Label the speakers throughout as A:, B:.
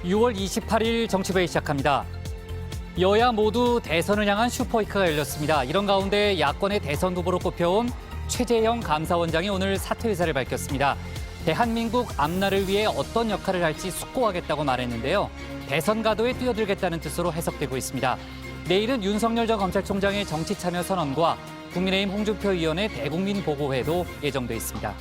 A: 6월 28일 정치부회 시작합니다. 여야 모두 대선을 향한 슈퍼위크가 열렸습니다. 이런 가운데 야권의 대선 후보로 꼽혀온 최재형 감사원장이 오늘 사퇴 의사를 밝혔습니다. 대한민국 앞날을 위해 어떤 역할을 할지 숙고하겠다고 말했는데요. 대선 가도에 뛰어들겠다는 뜻으로 해석되고 있습니다. 내일은 윤석열 전 검찰총장의 정치 참여 선언과 국민의힘 홍준표 의원의 대국민 보고회도 예정돼 있습니다.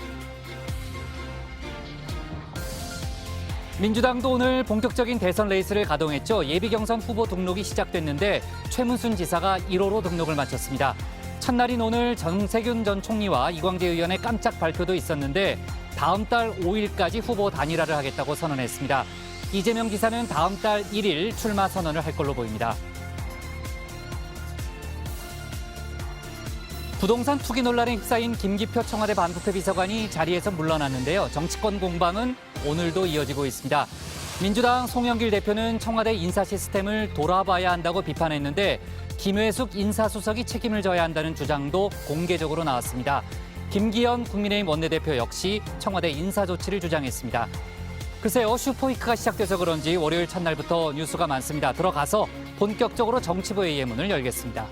A: 민주당도 오늘 본격적인 대선 레이스를 가동했죠. 예비 경선 후보 등록이 시작됐는데 최문순 지사가 1호로 등록을 마쳤습니다. 첫날인 오늘 정세균 전 총리와 이광재 의원의 깜짝 발표도 있었는데 다음 달 5일까지 후보 단일화를 하겠다고 선언했습니다. 이재명 지사는 다음 달 1일 출마 선언을 할 걸로 보입니다. 부동산 투기 논란에 휩싸인 김기표 청와대 반부패 비서관이 자리에서 물러났는데요. 정치권 공방은 오늘도 이어지고 있습니다. 민주당 송영길 대표는 청와대 인사 시스템을 돌아봐야 한다고 비판했는데 김회숙 인사수석이 책임을 져야 한다는 주장도 공개적으로 나왔습니다. 김기현 국민의힘 원내대표 역시 청와대 인사 조치를 주장했습니다. 글쎄요, 슈퍼위크가 시작돼서 그런지 월요일 첫날부터 뉴스가 많습니다. 들어가서 본격적으로 정치부회의 문을 열겠습니다.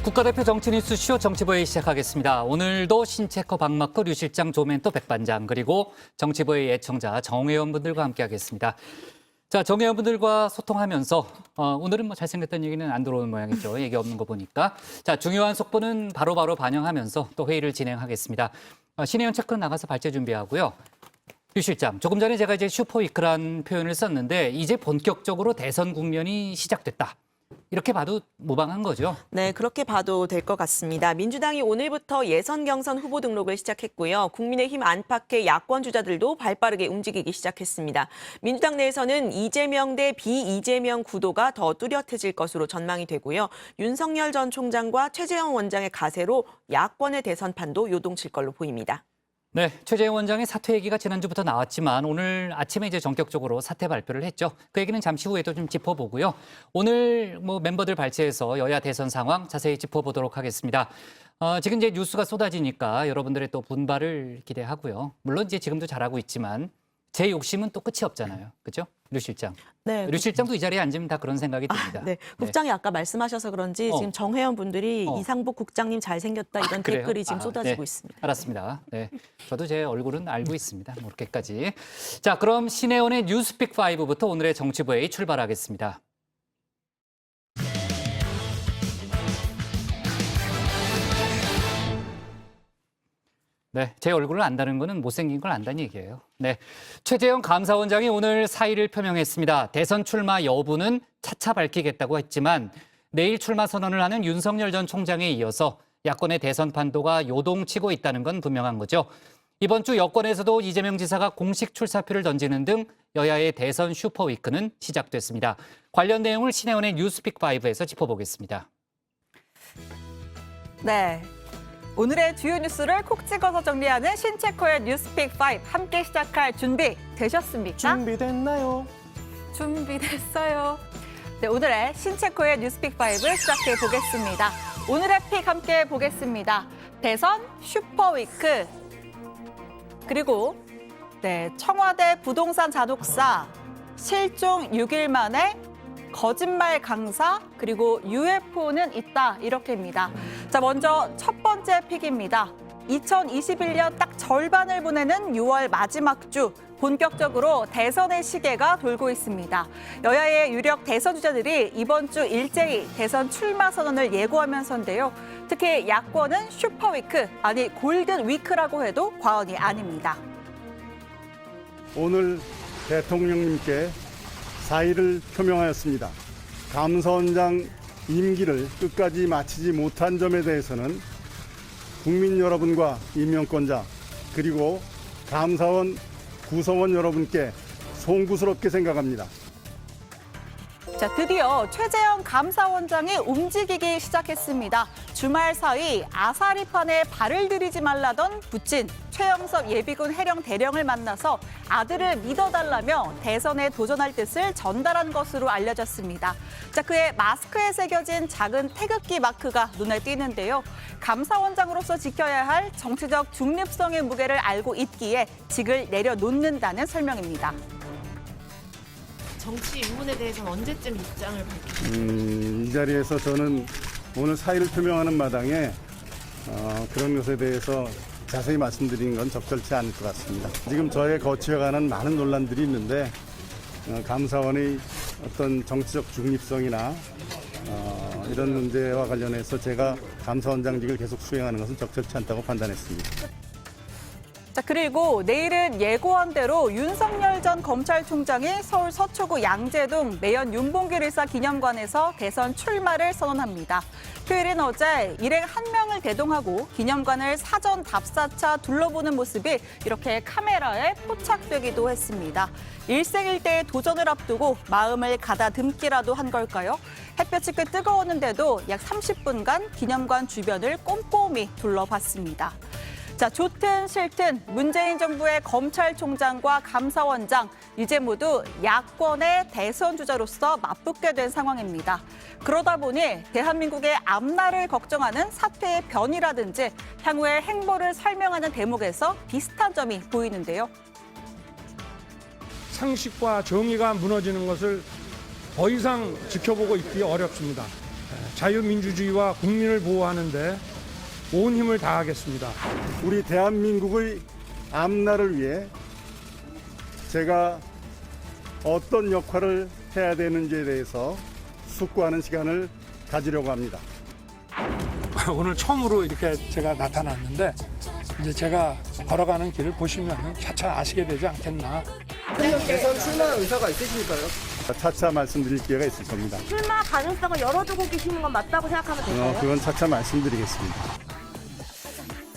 A: 국가대표 정치 뉴스 쇼 정치부회의 시작하겠습니다. 오늘도 신체커 박마커 류 실장 조멘토 백반장 그리고 정치부회의 애청자 정회원분들과 함께하겠습니다. 자, 정회원분들과 소통하면서 오늘은 뭐 잘생겼다는 얘기는 안 들어오는 모양이죠. 얘기 없는 거 보니까. 자, 중요한 속보는 바로바로 반영하면서 또 회의를 진행하겠습니다. 신혜연 체크 나가서 발제 준비하고요. 류 실장, 조금 전에 제가 이제 슈퍼위크란 표현을 썼는데 이제 본격적으로 대선 국면이 시작됐다. 이렇게 봐도 무방한 거죠?
B: 네, 그렇게 봐도 될 것 같습니다. 민주당이 오늘부터 예선 경선 후보 등록을 시작했고요. 국민의힘 안팎의 야권 주자들도 발빠르게 움직이기 시작했습니다. 민주당 내에서는 이재명 대 비이재명 구도가 더 뚜렷해질 것으로 전망이 되고요. 윤석열 전 총장과 최재형 원장의 가세로 야권의 대선판도 요동칠 걸로 보입니다.
A: 네, 최재형 원장의 사퇴 얘기가 지난주부터 나왔지만 오늘 아침에 이제 전격적으로 사퇴 발표를 했죠. 그 얘기는 잠시 후에도 좀 짚어보고요. 오늘 뭐 멤버들 발제해서 여야 대선 상황 자세히 짚어보도록 하겠습니다. 지금 이제 뉴스가 쏟아지니까 여러분들의 또 분발을 기대하고요. 물론 이제 지금도 잘하고 있지만 제 욕심은 또 끝이 없잖아요. 그렇죠? 류 실장.
B: 네,
A: 류 실장도 이 자리에 앉으면 다 그런 생각이 듭니다.
B: 네, 국장이 아까 말씀하셔서 그런지 지금 정회원 분들이 이상복 국장님 잘생겼다 이런
A: 그래요?
B: 댓글이 지금 쏟아지고
A: 네.
B: 있습니다.
A: 알았습니다. 네, 저도 제 얼굴은 알고 있습니다. 뭐 이렇게까지. 자, 그럼 신혜원의 뉴스픽 5부터 오늘의 정치부회의 출발하겠습니다. 네, 제 얼굴을 안다는 거는 못생긴 걸 안다는 얘기예요. 네, 최재형 감사원장이 오늘 사의를 표명했습니다. 대선 출마 여부는 차차 밝히겠다고 했지만 내일 출마 선언을 하는 윤석열 전 총장에 이어서 야권의 대선 판도가 요동치고 있다는 건 분명한 거죠. 이번 주 여권에서도 이재명 지사가 공식 출사표를 던지는 등 여야의 대선 슈퍼위크는 시작됐습니다. 관련 내용을 신혜원의 뉴스픽 5에서 짚어보겠습니다.
C: 네. 오늘의 주요 뉴스를 콕 찍어서 정리하는 신체코의 뉴스픽 5 함께 시작할 준비 되셨습니까?
D: 준비됐나요?
C: 준비됐어요. 네, 오늘의 신체코의 뉴스픽 5를 시작해 보겠습니다. 오늘의 픽 함께 보겠습니다. 대선 슈퍼위크 그리고 청와대 부동산 잔혹사 실종 6일 만에 거짓말 강사 그리고 UFO는 있다 이렇게입니다. 자, 먼저 첫 번째 픽입니다. 2021년 딱 절반을 보내는 6월 마지막 주 본격적으로 대선의 시계가 돌고 있습니다. 여야의 유력 대선 주자들이 이번 주 일제히 대선 출마 선언을 예고하면서인데요. 특히 야권은 슈퍼위크, 아니 골든 위크라고 해도 과언이 아닙니다.
E: 오늘 대통령님께 사의를 표명하였습니다. 감사원장 임기를 끝까지 마치지 못한 점에 대해서는 국민 여러분과 임명권자 그리고 감사원 구성원 여러분께 송구스럽게 생각합니다.
C: 자, 드디어 최재형 감사원장이 움직이기 시작했습니다. 주말 사이 아사리판에 발을 들이지 말라던 부친 최영석 예비군 해령 대령을 만나서 아들을 믿어달라며 대선에 도전할 뜻을 전달한 것으로 알려졌습니다. 자, 그의 마스크에 새겨진 작은 태극기 마크가 눈에 띄는데요. 감사원장으로서 지켜야 할 정치적 중립성의 무게를 알고 있기에 직을 내려놓는다는 설명입니다.
D: 정치 입문에 대해서는 언제쯤 입장을 밝히실까요?
E: 이 자리에서 저는 오늘 사의를 표명하는 마당에 그런 것에 대해서 자세히 말씀드리는 건 적절치 않을 것 같습니다. 지금 저에 거치어가는 많은 논란들이 있는데 감사원의 어떤 정치적 중립성이나 이런 문제와 관련해서 제가 감사원장직을 계속 수행하는 것은 적절치 않다고 판단했습니다.
C: 자, 그리고 내일은 예고한 대로 윤석열 전 검찰총장이 서울 서초구 양재동 매연 윤봉길 의사 기념관에서 대선 출마를 선언합니다. 토요일인 어제 일행 한 명을 대동하고 기념관을 사전 답사차 둘러보는 모습이 이렇게 카메라에 포착되기도 했습니다. 일생일대의 도전을 앞두고 마음을 가다듬기라도 한 걸까요? 햇볕이 꽤 뜨거웠는데도 약 30분간 기념관 주변을 꼼꼼히 둘러봤습니다. 자, 좋든 싫든 문재인 정부의 검찰총장과 감사원장 이제 모두 야권의 대선 주자로서 맞붙게 된 상황입니다. 그러다 보니 대한민국의 앞날을 걱정하는 사태의 변이라든지 향후의 행보를 설명하는 대목에서 비슷한 점이 보이는데요.
F: 상식과 정의가 무너지는 것을 더 이상 지켜보고 있기 어렵습니다. 자유민주주의와 국민을 보호하는 데 온 힘을 다하겠습니다.
E: 우리 대한민국의 앞날을 위해 제가 어떤 역할을 해야 되는지에 대해서 숙고하는 시간을 가지려고 합니다.
F: 오늘 처음으로 이렇게 제가 나타났는데 이제 제가 걸어가는 길을 보시면 차차 아시게 되지 않겠나.
G: 대선 출마 의사가 있으십니까요?
E: 차차 말씀드릴 기회가 있을 겁니다.
H: 출마 가능성을 열어두고 계시는 건 맞다고 생각하면 될까요?
E: 그건 차차 말씀드리겠습니다.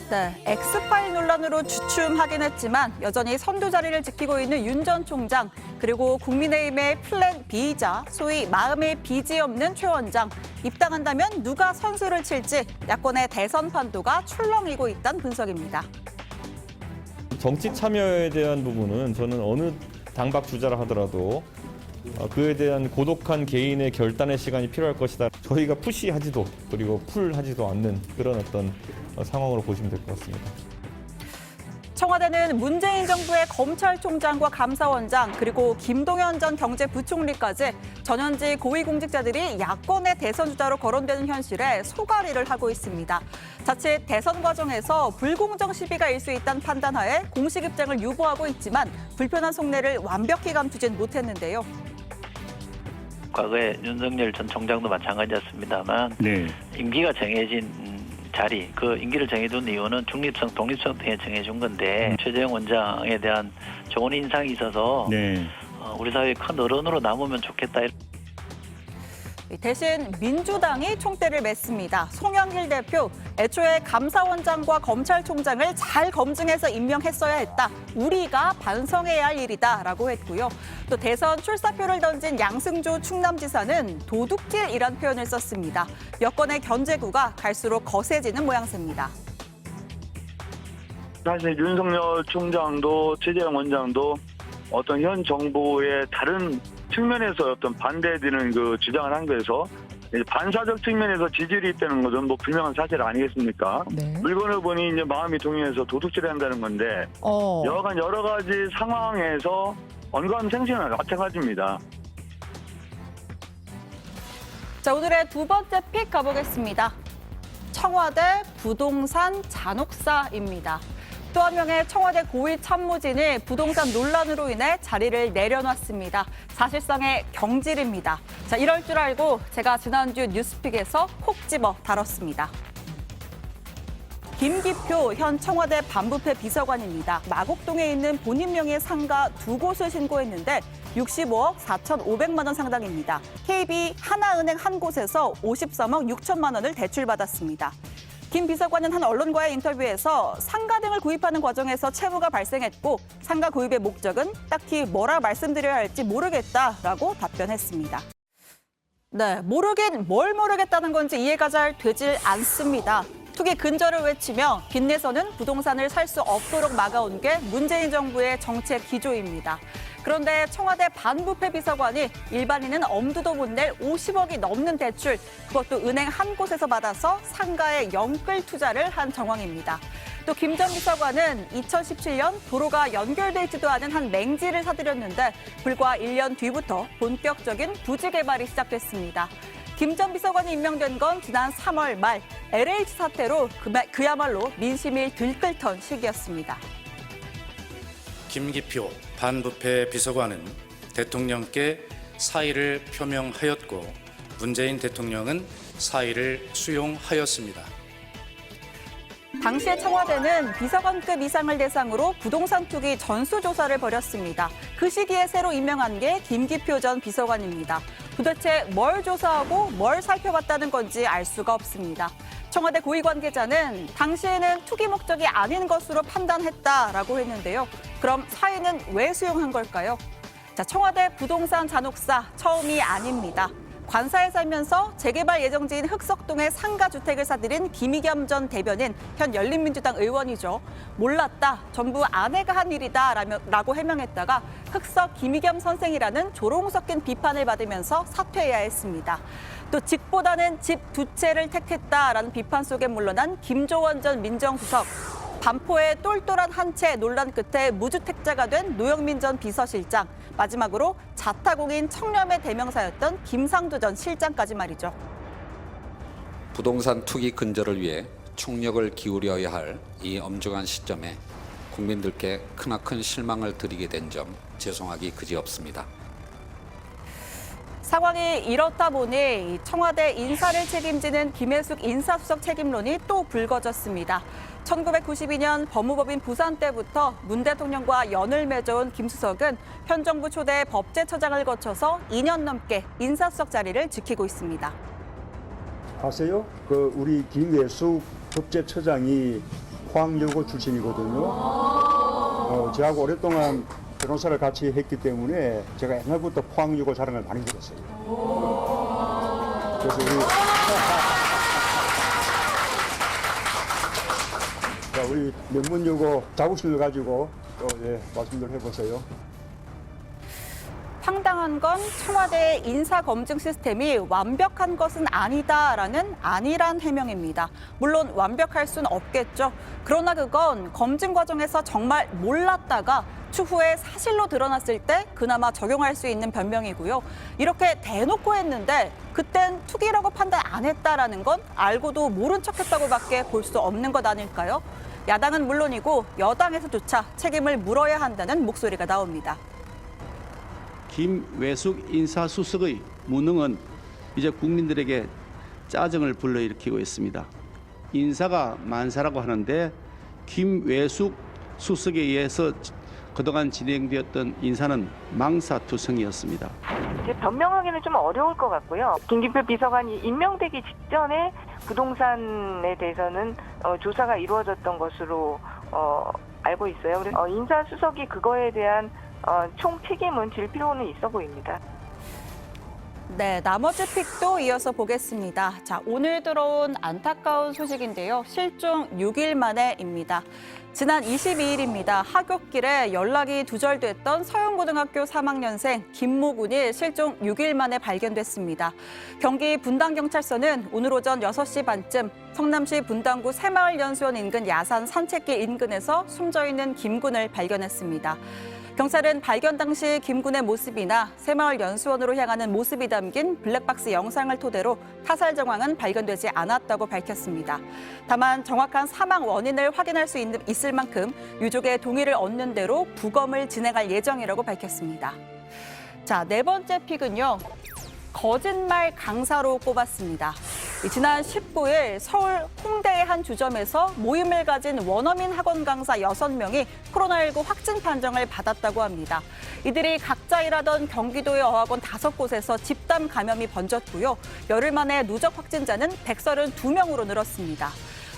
C: 네, 엑스파일 논란으로 주춤하긴 했지만 여전히 선두 자리를 지키고 있는 윤 전 총장 그리고 국민의힘의 플랜 B이자 소위 마음의 빚이 없는 최 원장 입당한다면 누가 선수를 칠지 야권의 대선 판도가 출렁이고 있다는 분석입니다.
I: 정치 참여에 대한 부분은 저는 어느 당박 주자라 하더라도 그에 대한 고독한 개인의 결단의 시간이 필요할 것이다. 저희가 푸시하지도 그리고 풀하지도 않는 그런 어떤 상황으로 보시면 될 것 같습니다.
C: 청와대는 문재인 정부의 검찰총장과 감사원장 그리고 김동연 전 경제부총리까지 전현직 고위공직자들이 야권의 대선 주자로 거론되는 현실에 소가리를 하고 있습니다. 자칫 대선 과정에서 불공정 시비가 일 수 있다는 판단하에 공식 입장을 유보하고 있지만 불편한 속내를 완벽히 감추진 못했는데요.
J: 과거에 윤석열 전 총장도 마찬가지였습니다만 임기가 정해진 자리, 그 임기를 정해둔 이유는 중립성, 독립성 등에 정해준 건데 최재형 원장에 대한 좋은 인상이 있어서 우리 사회의 큰 어른으로 남으면 좋겠다.
C: 대신 민주당이 총대를 맸습니다. 송영길 대표, 애초에 감사원장과 검찰총장을 잘 검증해서 임명했어야 했다. 우리가 반성해야 할 일이다라고 했고요. 또 대선 출사표를 던진 양승조 충남지사는 도둑질이란 표현을 썼습니다. 여권의 견제구가 갈수록 거세지는 모양새입니다.
K: 사실 윤석열 총장도 최재형 원장도 어떤 현 정부의 다른 측면에서 어떤 반대되는 그 주장을 한 거에서 반사적 측면에서 지지율이 있다는 것은 뭐 분명한 사실 아니겠습니까?
C: 네.
K: 물건을 보니 이제 마음이 동요해서 도둑질을 한다는 건데 여간 여러 가지 상황에서 언감생심은 마찬가지입니다.
C: 자, 오늘의 두 번째 픽 가보겠습니다. 청와대 부동산 잔혹사입니다. 또 한 명의 청와대 고위 참모진이 부동산 논란으로 인해 자리를 내려놨습니다. 사실상의 경질입니다. 자, 이럴 줄 알고 제가 지난주 뉴스픽에서 콕 집어 다뤘습니다. 김기표 현 청와대 반부패 비서관입니다. 마곡동에 있는 본인 명의 상가 두 곳을 신고했는데 65억 4,500만 원 상당입니다. KB 하나은행 한 곳에서 53억 6천만 원을 대출받았습니다. 김 비서관은 한 언론과의 인터뷰에서 상가 등을 구입하는 과정에서 채무가 발생했고 상가 구입의 목적은 딱히 뭐라 말씀드려야 할지 모르겠다라고 답변했습니다. 네, 모르긴 뭘 모르겠다는 건지 이해가 잘 되질 않습니다. 투기 근절을 외치며 빚내서는 부동산을 살 수 없도록 막아온 게 문재인 정부의 정책 기조입니다. 그런데 청와대 반부패 비서관이 일반인은 엄두도 못 낼 50억이 넘는 대출, 그것도 은행 한 곳에서 받아서 상가에 영끌 투자를 한 정황입니다. 또 김 전 비서관은 2017년 도로가 연결돼 있지도 않은 한 맹지를 사들였는데 불과 1년 뒤부터 본격적인 부지 개발이 시작됐습니다. 김 전 비서관이 임명된 건 지난 3월 말 LH 사태로 그야말로 민심이 들끓던 시기였습니다.
L: 김기표 반부패 비서관은 대통령께 사의를 표명하였고 문재인 대통령은 사의를 수용하였습니다.
C: 당시에 청와대는 비서관급 이상을 대상으로 부동산 투기 전수조사를 벌였습니다. 그 시기에 새로 임명한 게 김기표 전 비서관입니다. 도대체 뭘 조사하고 뭘 살펴봤다는 건지 알 수가 없습니다. 청와대 고위 관계자는 당시에는 투기 목적이 아닌 것으로 판단했다라고 했는데요. 그럼 사의는 왜 수용한 걸까요? 자, 청와대 부동산 잔혹사 처음이 아닙니다. 관사에 살면서 재개발 예정지인 흑석동의 상가주택을 사들인 김의겸 전 대변인, 현 열린민주당 의원이죠. 몰랐다, 전부 아내가 한 일이다 라고 해명했다가 흑석 김의겸 선생이라는 조롱 섞인 비판을 받으면서 사퇴해야 했습니다. 또 집보다는 집 두 채를 택했다라는 비판 속에 물러난 김조원 전 민정수석. 반포의 똘똘한 한 채 논란 끝에 무주택자가 된 노영민 전 비서실장. 마지막으로 자타공인 청렴의 대명사였던 김상두 전 실장까지 말이죠.
M: 부동산 투기 근절을 위해 총력을 기울여야 할 이 엄중한 시점에 국민들께 크나큰 실망을 드리게 된 점 죄송하기 그지없습니다.
C: 상황이 이렇다 보니 청와대 인사를 책임지는 김혜숙 인사수석 책임론이 또 불거졌습니다. 1992년 법무법인 부산 때부터 문 대통령과 연을 맺어온 김 수석은 현 정부 초대 법제처장을 거쳐서 2년 넘게 인사수석 자리를 지키고 있습니다.
N: 아세요? 우리 김혜숙 법제처장이 포항여고 출신이거든요. 저하고 오랫동안 변호사를 같이 했기 때문에 제가 옛날부터 포항여고 자랑을 많이 들었어요. 그래서 우리 명문여고 자부심을 가지고 또 말씀을 해보세요.
C: 황당한 건 청와대의 인사검증 시스템이 완벽한 것은 아니다라는 안일한 해명입니다. 물론 완벽할 순 없겠죠. 그러나 그건 검증 과정에서 정말 몰랐다가 추후에 사실로 드러났을 때 그나마 적용할 수 있는 변명이고요. 이렇게 대놓고 했는데 그땐 투기라고 판단 안 했다라는 건 알고도 모른 척했다고밖에 볼 수 없는 것 아닐까요? 야당은 물론이고 여당에서조차 책임을 물어야 한다는 목소리가 나옵니다.
O: 김외숙 인사수석의 무능은 이제 국민들에게 짜증을 불러일으키고 있습니다. 인사가 만사라고 하는데 김외숙 수석에 의해서 그동안 진행되었던 인사는 망사투성이었습니다.
H: 이제 변명하기는 좀 어려울 것 같고요. 김기표 비서관이 임명되기 직전에 부동산에 대해서는 조사가 이루어졌던 것으로 알고 있어요. 그래서 인사수석이 그거에 대한 총 책임은 질 필요는 있어 보입니다.
C: 네, 나머지 픽도 이어서 보겠습니다. 자, 오늘 들어온 안타까운 소식인데요. 실종 6일 만에입니다. 지난 22일입니다. 하굣길에 연락이 두절됐던 서영고등학교 3학년생 김모군이 실종 6일 만에 발견됐습니다. 경기 분당경찰서는 오늘 오전 6시 반쯤 성남시 분당구 새마을연수원 인근 야산 산책길 인근에서 숨져 있는 김군을 발견했습니다. 경찰은 발견 당시 김군의 모습이나 새마을연수원으로 향하는 모습이 담긴 블랙박스 영상을 토대로 타살 정황은 발견되지 않았다고 밝혔습니다. 다만 정확한 사망 원인을 확인할 수 있을 만큼 유족의 동의를 얻는 대로 부검을 진행할 예정이라고 밝혔습니다. 자, 네 번째 픽은요. 거짓말 강사로 꼽았습니다. 지난 19일 서울 홍대의 한 주점에서 모임을 가진 원어민 학원 강사 6명이 코로나19 확진 판정을 받았다고 합니다. 이들이 각자 일하던 경기도의 어학원 5곳에서 집단 감염이 번졌고요. 열흘 만에 누적 확진자는 132명으로 늘었습니다.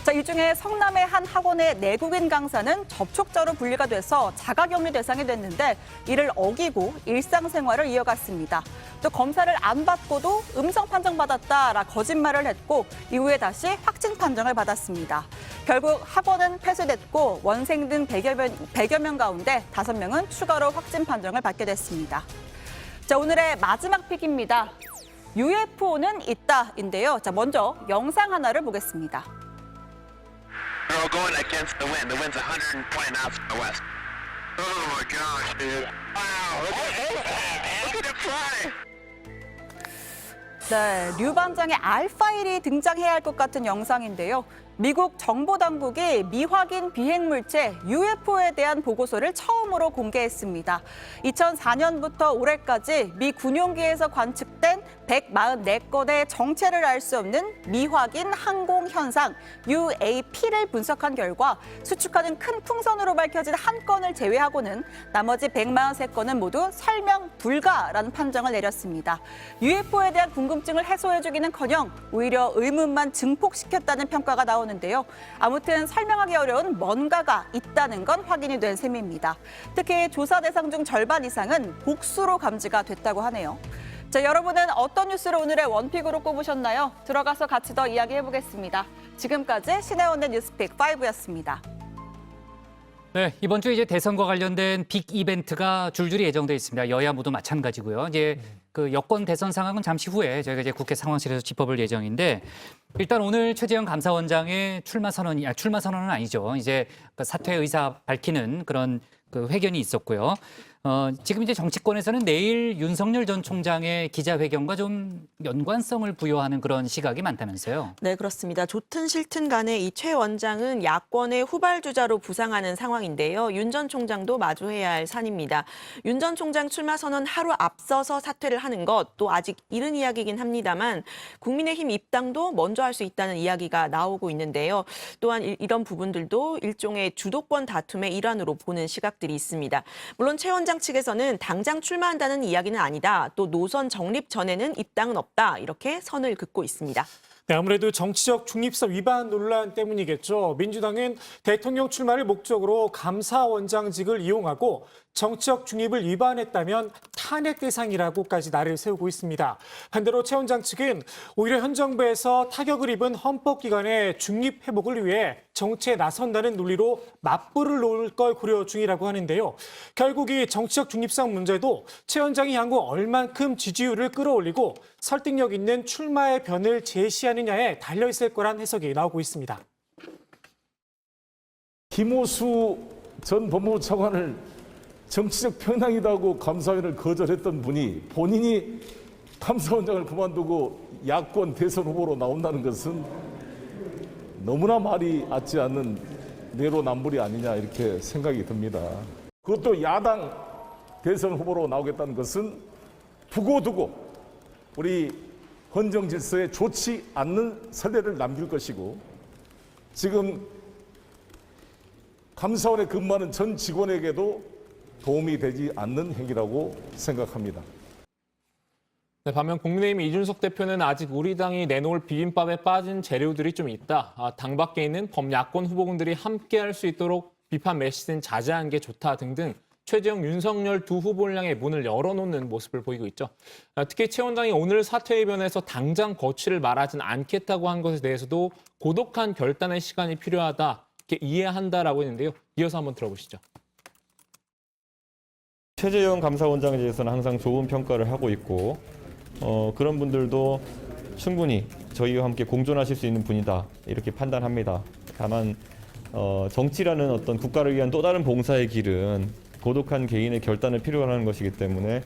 C: 자, 이 중에 성남의 한 학원의 내국인 강사는 접촉자로 분리가 돼서 자가격리 대상이 됐는데 이를 어기고 일상생활을 이어갔습니다. 또 검사를 안 받고도 음성 판정받았다라 거짓말을 했고 이후에 다시 확진 판정을 받았습니다. 결국 학원은 폐쇄됐고 원생 등 100여 명 가운데 5명은 추가로 확진 판정을 받게 됐습니다. 자, 오늘의 마지막 픽입니다. UFO는 있다인데요. 자, 먼저 영상 하나를 보겠습니다.
P: They're all going against the wind. The wind's 120 knots from the west. Oh my gosh, dude. Wow, look at that. Look at it fly.
C: 네, 류 반장의 알파일이 등장해야 할 것 같은 영상인데요. 미국 정보당국이 미확인 비행물체 UFO에 대한 보고서를 처음으로 공개했습니다. 2004년부터 올해까지 미 군용기에서 관측된 144건의 정체를 알 수 없는 미확인 항공 현상 UAP를 분석한 결과 수축하는 큰 풍선으로 밝혀진 한 건을 제외하고는 나머지 143건은 모두 설명 불가라는 판정을 내렸습니다. UFO에 대한 궁금증을 해소해주기는커녕 오히려 의문만 증폭시켰다는 평가가 나오는데요. 아무튼 설명하기 어려운 뭔가가 있다는 건 확인이 된 셈입니다. 특히 조사 대상 중 절반 이상은 복수로 감지가 됐다고 하네요. 자, 여러분은 어떤 뉴스를 오늘의 원픽으로 꼽으셨나요? 들어가서 같이 더 이야기해보겠습니다. 지금까지 신혜원의 뉴스픽 5였습니다.
A: 네, 이번 주 이제 대선과 관련된 빅 이벤트가 줄줄이 예정돼 있습니다. 여야 모두 마찬가지고요. 이제 그 여권 대선 상황은 잠시 후에 저희가 이제 국회 상황실에서 짚어볼 예정인데 일단 오늘 최재형 감사원장의 출마 선언은 아니죠. 이제 그 사퇴 의사 밝히는 그런 그 회견이 있었고요. 지금 이제 정치권에서는 내일 윤석열 전 총장의 기자회견과 좀 연관성을 부여하는 그런 시각이 많다면서요.
B: 네, 그렇습니다. 좋든 싫든 간에 이 최 원장은 야권의 후발주자로 부상하는 상황인데요. 윤 전 총장도 마주해야 할 산입니다. 윤 전 총장 출마 선언 하루 앞서서 사퇴를 하는 것도 아직 이른 이야기이긴 합니다만 국민의힘 입당도 먼저 할 수 있다는 이야기가 나오고 있는데요. 또한 이런 부분들도 일종의 주도권 다툼의 일환으로 보는 시각들이 있습니다. 물론 최 원장 측에서는 당장 출마한다는 이야기는 아니다. 또 노선 정립 전에는 입당은 없다. 이렇게 선을 긋고 있습니다.
Q: 네, 아무래도 정치적 중립성 위반 논란 때문이겠죠. 민주당은 대통령 출마를 목적으로 감사원장직을 이용하고 정치적 중립을 위반했다면 탄핵 대상이라고까지 날을 세우고 있습니다. 반대로 최 원장 측은 오히려 현 정부에서 타격을 입은 헌법기관의 중립 회복을 위해 정치에 나선다는 논리로 맞불을 놓을 걸 고려 중이라고 하는데요. 결국 이 정치적 중립성 문제도 최 원장이 향후 얼만큼 지지율을 끌어올리고 설득력 있는 출마의 변을 제시하느냐에 달려있을 거란 해석이 나오고 있습니다.
R: 김호수 전 법무부 차관을 정치적 편향이라고 감사원을 거절했던 분이 본인이 감사원장을 그만두고 야권 대선 후보로 나온다는 것은 너무나 말이 맞지 않는 내로남불이 아니냐 이렇게 생각이 듭니다. 그것도 야당 대선 후보로 나오겠다는 것은 두고두고 우리 헌정 질서에 좋지 않는 선례를 남길 것이고 지금 감사원에 근무하는 전 직원에게도 도움이 되지 않는 행위라고 생각합니다.
S: 네, 반면 국민의힘 이준석 대표는 아직 우리 당이 내놓을 비빔밥에 빠진 재료들이 좀 있다. 당 밖에 있는 범야권 후보군들이 함께할 수 있도록 비판 메시지는 자제하는 게 좋다 등등 최재형, 윤석열 두 후보를 향해 문을 열어놓는 모습을 보이고 있죠. 특히 최 원장이 오늘 사퇴의견에서 당장 거취를 말하진 않겠다고 한 것에 대해서도 고독한 결단의 시간이 필요하다, 이렇게 이해한다라고 했는데요. 이어서 한번 들어보시죠.
I: 최재형 감사원장에 대해서는 항상 좋은 평가를 하고 있고 그런 분들도 충분히 저희와 함께 공존하실 수 있는 분이다 이렇게 판단합니다. 다만 정치라는 어떤 국가를 위한 또 다른 봉사의 길은 고독한 개인의 결단을 필요로 하는 것이기 때문에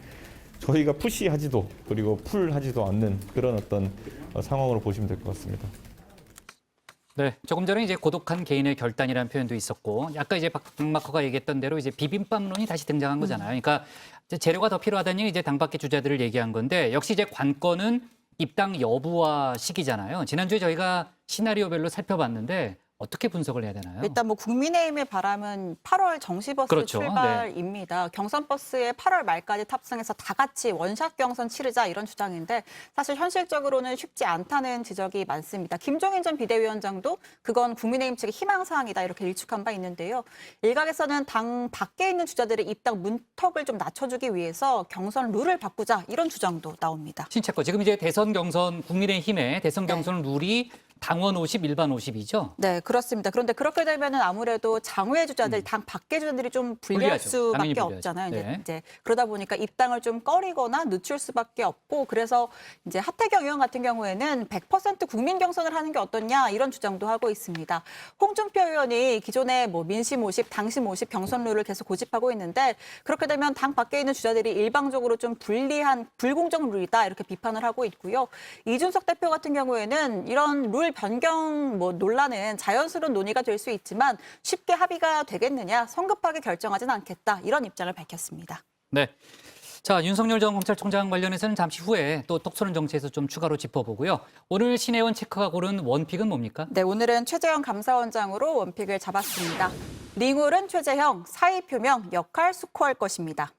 I: 저희가 푸시하지도 그리고 풀하지도 않는 그런 어떤 상황으로 보시면 될 것 같습니다.
A: 네, 조금 전에 이제 고독한 개인의 결단이라는 표현도 있었고, 아까 이제 박마커가 얘기했던 대로 이제 비빔밥론이 다시 등장한 거잖아요. 그러니까 이제 재료가 더 필요하다는 얘기 이제 당 밖의 주자들을 얘기한 건데, 역시 이제 관건은 입당 여부와 시기잖아요. 지난주에 저희가 시나리오별로 살펴봤는데 어떻게 분석을 해야 되나요?
C: 일단 뭐 국민의힘의 바람은 8월 정시버스
A: 그렇죠.
C: 출발입니다. 경선 버스에 8월 말까지 탑승해서 다 같이 원샷 경선 치르자 이런 주장인데 사실 현실적으로는 쉽지 않다는 지적이 많습니다. 김종인 전 비대위원장도 그건 국민의힘 측의 희망사항이다 이렇게 일축한 바 있는데요. 일각에서는 당 밖에 있는 주자들의 입당 문턱을 좀 낮춰주기 위해서 경선 룰을 바꾸자 이런 주장도 나옵니다.
A: 신채거 지금 이제 대선 경선 국민의힘의 대선 경선 룰이 당원 50, 일반 50이죠?
C: 네, 그렇습니다. 그런데 그렇게 되면은 아무래도 장외 주자들, 당 밖의 주자들이 좀 불리할
A: 불리하죠.
C: 수밖에
A: 당연히 불리하죠.
C: 없잖아요.
A: 네.
C: 이제 그러다 보니까 입당을 좀 꺼리거나 늦출 수밖에 없고 그래서 이제 하태경 의원 같은 경우에는 100% 국민 경선을 하는 게 어떻냐 이런 주장도 하고 있습니다. 홍준표 의원이 기존에 뭐 민심 50, 당심 50 경선 룰을 계속 고집하고 있는데 그렇게 되면 당 밖에 있는 주자들이 일방적으로 좀 불리한 불공정 룰이다 이렇게 비판을 하고 있고요. 이준석 대표 같은 경우에는 이런 룰 변경 뭐 논란은 자연스러운 논의가 될 수 있지만 쉽게 합의가 되겠느냐, 성급하게 결정하지는 않겠다 이런 입장을 밝혔습니다.
A: 네. 자, 윤석열 전 검찰총장 관련해서는 잠시 후에 또 똑소는 정치에서 좀 추가로 짚어보고요. 오늘 신혜원 체크가 고른 원픽은 뭡니까?
C: 네, 오늘은 최재형 감사원장으로 원픽을 잡았습니다. 링홀은 최재형, 사의 표명, 역할 숙고할 것입니다.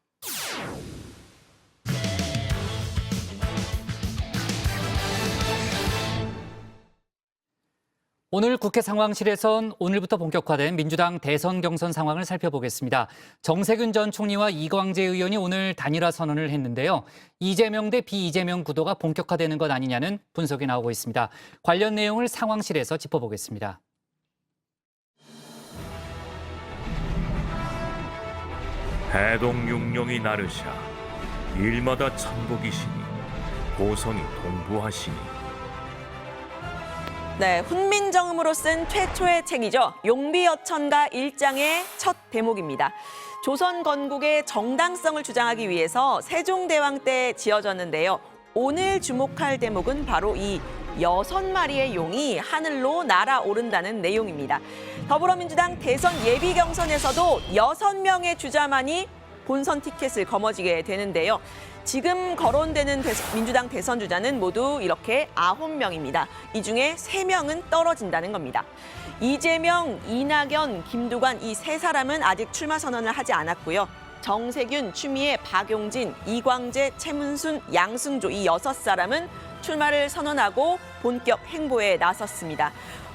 A: 오늘 국회 상황실에선 오늘부터 본격화된 민주당 대선 경선 상황을 살펴보겠습니다. 정세균 전 총리와 이광재 의원이 오늘 단일화 선언을 했는데요. 이재명 대 비이재명 구도가 본격화되는 것 아니냐는 분석이 나오고 있습니다. 관련 내용을 상황실에서 짚어보겠습니다.
T: 해동육룡이 나르샤 일마다 천복이시니 고성이 동부하시니.
B: 네, 훈민정음으로 쓴 최초의 책이죠. 용비어천가 1장의 첫 대목입니다. 조선 건국의 정당성을 주장하기 위해서 세종대왕 때 지어졌는데요. 오늘 주목할 대목은 바로 이 6마리의 용이 하늘로 날아오른다는 내용입니다. 더불어민주당 대선 예비 경선에서도 6명의 주자만이 본선 티켓을 거머쥐게 되는데요. 지금 거론되는 민주당 대선 주자는 모두 이렇게 9명입니다. 이 중에 3명은 떨어진다는 겁니다. 이재명, 이낙연, 김두관 이 3사람은 아직 출마 선언을 하지 않았고요. 정세균, 추미애, 박용진, 이광재, 최문순, 양승조 이 6사람은 출마를 선언하고 본격 행보에 나섰습니다.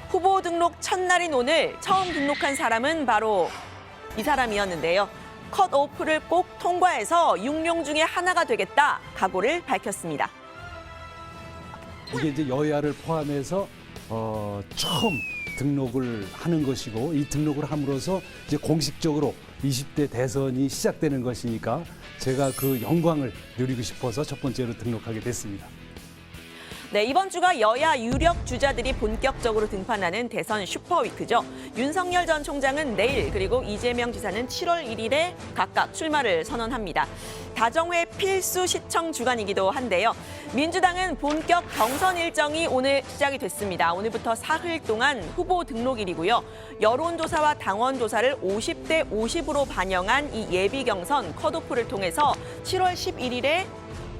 B: 후보 등록 첫날인 오늘 처음 등록한 사람은 바로 이 사람이었는데요. 컷오프를 꼭 통과해서 6룡 중에 하나가 되겠다 각오를 밝혔습니다.
U: 이게 이제 여야를 포함해서 처음 등록을 하는 것이고 이 등록을 함으로써 이제 공식적으로 20대 대선이 시작되는 것이니까 제가 그 영광을 누리고 싶어서 첫 번째로 등록하게 됐습니다.
B: 네, 이번 주가 여야 유력 주자들이 본격적으로 등판하는 대선 슈퍼위크죠. 윤석열 전 총장은 내일 그리고 이재명 지사는 7월 1일에 각각 출마를 선언합니다. 다정회 필수 시청 주간이기도 한데요. 민주당은 본격 경선 일정이 오늘 시작이 됐습니다. 오늘부터 사흘 동안 후보 등록일이고요. 여론조사와 당원조사를 50대 50으로 반영한 이 예비 경선 컷오프를 통해서 7월 11일에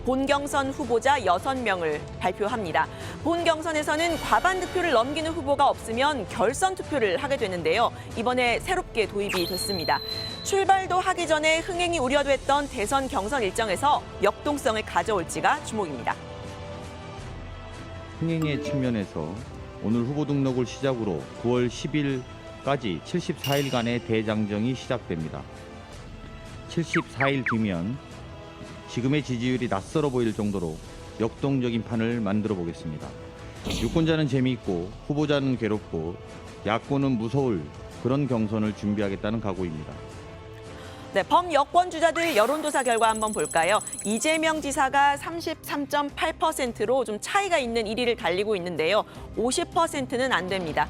B: 본경선 후보자 6명을 발표합니다. 본경선에서는 과반 득표를 넘기는 후보가 없으면 결선 투표를 하게 되는데요. 이번에 새롭게 도입이 됐습니다. 출발도 하기 전에 흥행이 우려됐던 대선 경선 일정에서 역동성을 가져올지가 주목입니다.
V: 흥행의 측면에서 오늘 후보 등록을 시작으로 9월 10일까지 74일간의 대장정이 시작됩니다. 74일 뒤면 지금의 지지율이 낯설어 보일 정도로 역동적인 판을 만들어 보겠습니다. 유권자는 재미있고 후보자는 괴롭고 야권은 무서울 그런 경선을 준비하겠다는 각오입니다.
B: 네, 범여권 주자들 여론조사 결과 한번 볼까요? 이재명 지사가 33.8%로 좀 차이가 있는 1위를 달리고 있는데요. 50%는 안 됩니다.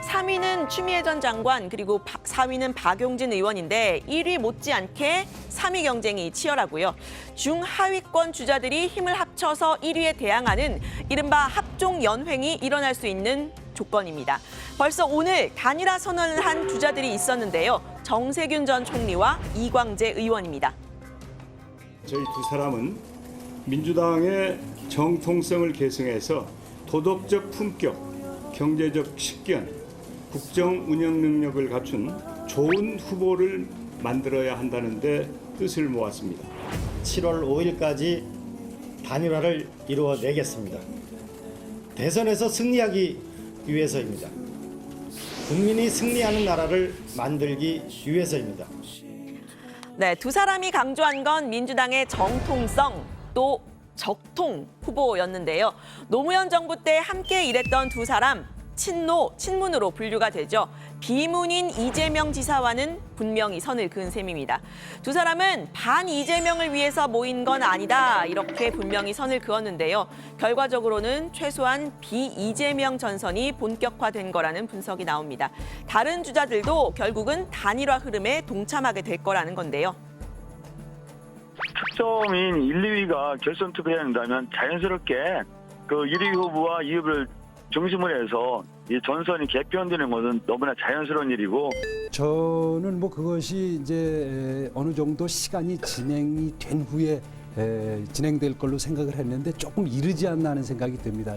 B: 3위는 추미애 전 장관 그리고 4위는 박용진 의원인데 1위 못지않게 3위 경쟁이 치열하고요. 중하위권 주자들이 힘을 합쳐서 1위에 대항하는 이른바 합종연횡이 일어날 수 있는 조건입니다. 벌써 오늘 단일화 선언을 한 주자들이 있었는데요. 정세균 전 총리와 이광재 의원입니다.
N: 저희 두 사람은 민주당의 정통성을 계승해서 도덕적 품격, 경제적 식견, 국정 운영 능력을 갖춘 좋은 후보를 만들어야 한다는 데 뜻을 모았습니다.
D: 7월 5일까지 단일화를 이루어내겠습니다. 대선에서 승리하기 위해서입니다. 국민이 승리하는 나라를 만들기 위해서입니다.
B: 네, 두 사람이 강조한 건 민주당의 정통성 또 적통 후보였는데요. 노무현 정부 때 함께 일했던 두 사람 친노, 친문으로 분류가 되죠. 비문인 이재명 지사와는 분명히 선을 그은 셈입니다. 두 사람은 반 이재명을 위해서 모인 건 아니다 이렇게 분명히 선을 그었는데요. 결과적으로는 최소한 비이재명 전선이 본격화된 거라는 분석이 나옵니다. 다른 주자들도 결국은 단일화 흐름에 동참하게 될 거라는 건데요.
K: 특정인 1, 2위가 결선 투표해야 한다면 자연스럽게 그 1위 후보와 2위를 중심으로 해서 이 전선이 개편되는 것은 너무나 자연스러운 일이고
U: 저는 뭐 그것이 이제 어느 정도 시간이 진행이 된 후에 진행될 걸로 생각을 했는데 조금 이르지 않나 하는 생각이 듭니다.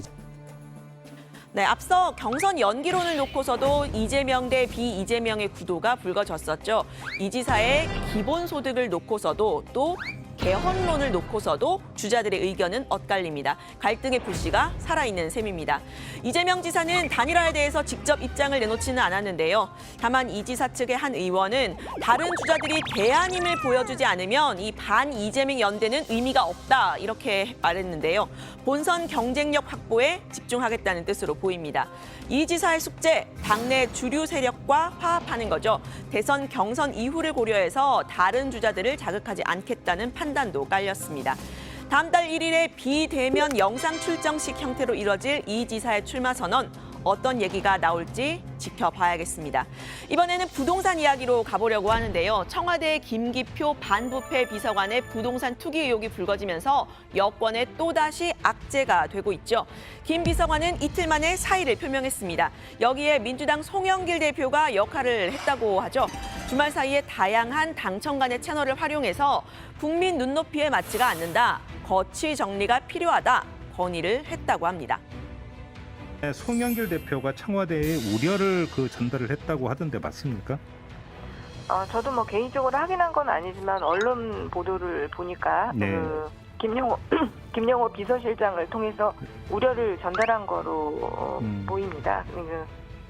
B: 네, 앞서 경선 연기론을 놓고서도 이재명 대 비이재명의 구도가 불거졌었죠. 이 지사의 기본소득을 놓고서도 또 개헌론을 놓고서도 주자들의 의견은 엇갈립니다. 갈등의 불씨가 살아있는 셈입니다. 이재명 지사는 단일화에 대해서 직접 입장을 내놓지는 않았는데요. 다만 이 지사 측의 한 의원은 다른 주자들이 대안임을 보여주지 않으면 이 반-이재명 연대는 의미가 없다 이렇게 말했는데요. 본선 경쟁력 확보에 집중하겠다는 뜻으로 보입니다. 이 지사의 숙제, 당내 주류 세력과 화합하는 거죠. 대선 경선 이후를 고려해서 다른 주자들을 자극하지 않겠다는 판단도 깔렸습니다. 다음 달 1일에 비대면 영상 출정식 형태로 이뤄질 이 지사의 출마 선언, 어떤 얘기가 나올지 지켜봐야겠습니다. 이번에는 부동산 이야기로 가보려고 하는데요. 청와대 김기표 반부패 비서관의 부동산 투기 의혹이 불거지면서 여권에 또다시 악재가 되고 있죠. 김 비서관은 이틀 만에 사의를 표명했습니다. 여기에 민주당 송영길 대표가 역할을 했다고 하죠. 주말 사이에 다양한 당청 간의 채널을 활용해서 국민 눈높이에 맞지가 않는다. 거취 정리가 필요하다. 건의를 했다고 합니다.
F: 송영길 대표가 청와대에 우려를 전달을 했다고 하던데 맞습니까?
H: 저도 뭐 개인적으로 확인한 건 아니지만 언론 보도를 보니까
F: 네.
H: 김영호 비서실장을 통해서 우려를 전달한 거로 보입니다.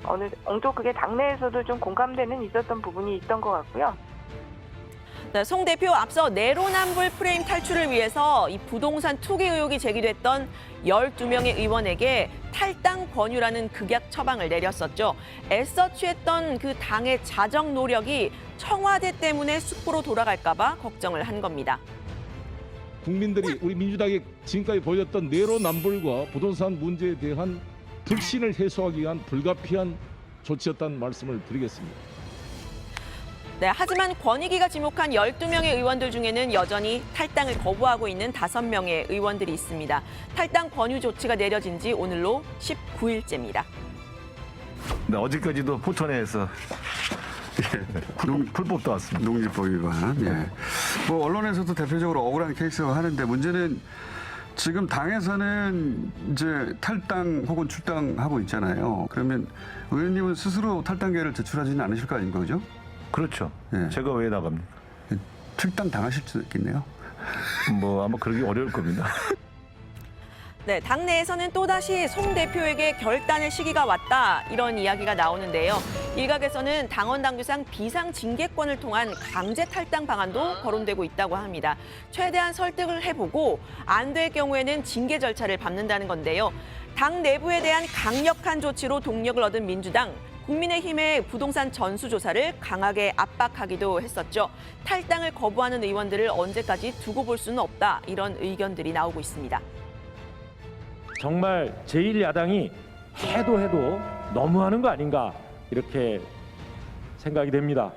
H: 어느 정도 그게 당내에서도 좀 공감대는 있었던 부분이 있던 것 같고요.
B: 네, 송 대표 앞서 내로남불 프레임 탈출을 위해서 이 부동산 투기 의혹이 제기됐던 12명의 의원에게 탈당 권유라는 극약 처방을 내렸었죠. 애써 취했던 그 당의 자정 노력이 청와대 때문에 숲으로 돌아갈까 봐 걱정을 한 겁니다.
R: 국민들이 우리 민주당이 지금까지 보였던 내로남불과 부동산 문제에 대한 불신을 해소하기 위한 불가피한 조치였다는 말씀을 드리겠습니다.
B: 네, 하지만 권익위가 지목한 12명의 의원들 중에는 여전히 탈당을 거부하고 있는 5명의 의원들이 있습니다. 탈당 권유 조치가 내려진 지 오늘로 19일째입니다.
W: 네, 어제까지도 포천에서 불법도 왔습니다.
X: 농지법 위반. 예. 뭐 언론에서도 대표적으로 억울한 케이스가 하는데 문제는 지금 당에서는 이제 탈당 혹은 출당하고 있잖아요. 그러면 의원님은 스스로 탈당계를 제출하지는 않으실 거 아닌가, 그죠?
R: 그렇죠.
X: 예.
R: 제가 왜 나갑니까?
X: 출당 당하실 수도 있겠네요.
R: 뭐 아마 그러기 어려울 겁니다.
B: 네, 당내에서는 또다시 송 대표에게 결단의 시기가 왔다 이런 이야기가 나오는데요. 일각에서는 당원 당규상 비상징계권을 통한 강제 탈당 방안도 거론되고 있다고 합니다. 최대한 설득을 해보고 안 될 경우에는 징계 절차를 밟는다는 건데요. 당 내부에 대한 강력한 조치로 동력을 얻은 민주당. 국민의힘의 부동산 전수조사를 강하게 압박하기도 했었죠. 탈당을 거부하는 의원들을 언제까지 두고 볼 수는 없다. 이런 의견들이 나오고 있습니다.
Y: 정말 제1야당이 해도 너무하는 거 아닌가 이렇게 생각이 됩니다.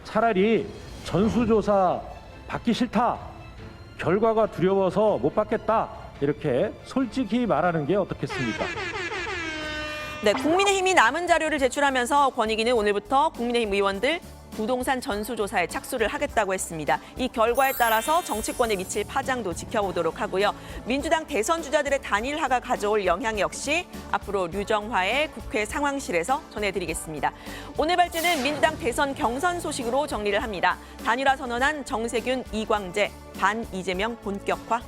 Y: 차라리 전수조사 받기 싫다. 결과가 두려워서 못 받겠다. 이렇게 솔직히 말하는 게 어떻겠습니까?
B: 네, 국민의힘이 남은 자료를 제출하면서 권익위는 오늘부터 국민의힘 의원들 부동산 전수조사에 착수를 하겠다고 했습니다. 이 결과에 따라서 정치권에 미칠 파장도 지켜보도록 하고요. 민주당 대선 주자들의 단일화가 가져올 영향 역시 앞으로 류정화의 국회 상황실에서 전해드리겠습니다. 오늘 발제는 민주당 대선 경선 소식으로 정리를 합니다. 단일화 선언한 정세균, 이광재, 반 이재명 본격화.